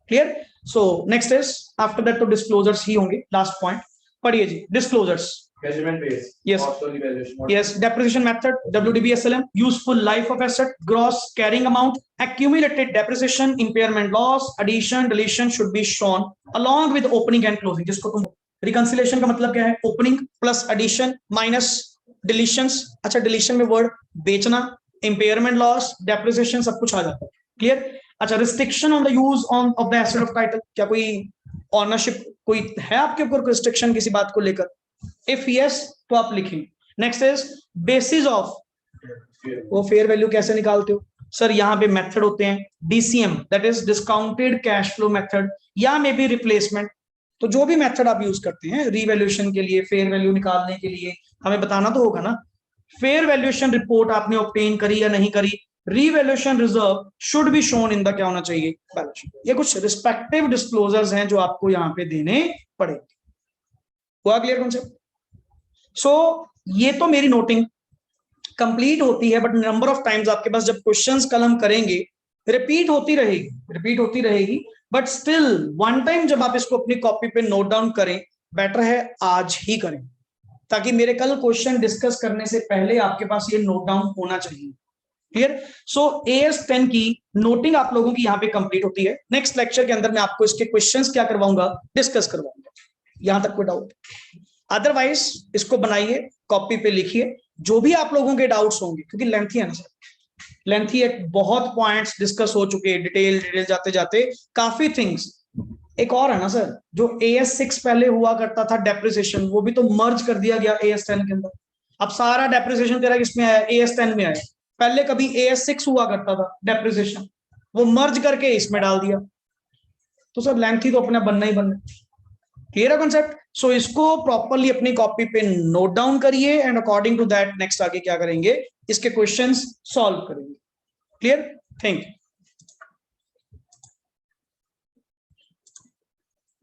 Clear, so next is after that तो डिस्क्लोजर्स ही होंगे, लास्ट पॉइंट पढ़िए जी, disclosures.
Measurement base.
Yes.
Also evaluation model.
Yes, depreciation method, WDB/SLM, useful life of asset, gross carrying amount, accumulated depreciation, impairment loss, addition, deletion should be shown along with opening and closing, जिसको तुम reconciliation का मतलब क्या है, opening plus addition minus deletions। अच्छा, deletion में word बेचना, impairment loss, depreciation सब कुछ आ जाता है। क्लियर, अच्छा, restriction on the use of the asset of title, क्या कोई ऑनरशिप कोई है आपके ऊपर रिस्ट्रिक्शन किसी बात को लेकर, इफ यस तो आप लिखेंगे। नेक्स्ट इज बेसिस ऑफ, वो फेयर वैल्यू कैसे निकालते हो सर, यहाँ पे मेथड होते हैं DCM, that is discounted cash flow method, या मे बी रिप्लेसमेंट। तो जो भी मेथड आप यूज करते हैं रीवैल्यूएशन के लिए, फेयर वैल्यू निकालने के लिए, हमें बताना तो होगा ना फेयर वैल्यूएशन रिपोर्ट आपने ऑब्टेन करी या नहीं करी, revaluation reserve should be shown in the क्या होना चाहिए, बैलेंस शीट। ये कुछ रिस्पेक्टिव डिस्क्लोजर्स हैं जो आपको यहाँ पे देने पड़ेंगे। हुआ क्लियर कॉन्सेप्ट? सो ये तो मेरी नोटिंग कंप्लीट होती है, बट नंबर ऑफ टाइम्स आपके पास जब क्वेश्चंस कल हम करेंगे रिपीट होती रहेगी, बट स्टिल वन टाइम जब आप इसको अपनी कॉपी पे नोट डाउन करें, बेटर है आज ही करें, ताकि मेरे कल क्वेश्चन डिस्कस करने से पहले आपके पास ये नोट डाउन होना चाहिए। क्लियर, सो AS10 की नोटिंग आप लोगों की यहाँ पे कंप्लीट होती है। नेक्स्ट लेक्चर के अंदर मैं आपको इसके क्वेश्चंस क्या करवाऊंगा, डिस्कस करवाऊंगा। यहां तक कोई डाउट? अदरवाइज इसको बनाइए, कॉपी पे लिखिए जो भी आप लोगों के डाउट्स होंगे, क्योंकि लेंथी है ना सर, लेंथी है, बहुत पॉइंट्स डिस्कस हो चुके हैं, डिटेल जाते जाते काफी थिंग्स। एक और है ना सर, जो AS6 पहले हुआ करता था डेप्रिसिएशन, वो भी तो मर्ज कर दिया गया AS10 के अंदर। अब सारा डेप्रिसिएशन तेरा किसमें आया, AS10 में आया। पहले कभी AS6 हुआ करता था डेप्रिसिएशन, वो मर्ज करके इसमें डाल दिया। तो सर लेंथी तो अपना बनना ही बनना। क्लियर है कॉन्सेप्ट? सो इसको प्रॉपरली अपनी कॉपी पे नोट डाउन करिए and according to that next आगे क्या करेंगे, इसके क्वेश्चंस सॉल्व करेंगे। Clear, thank you.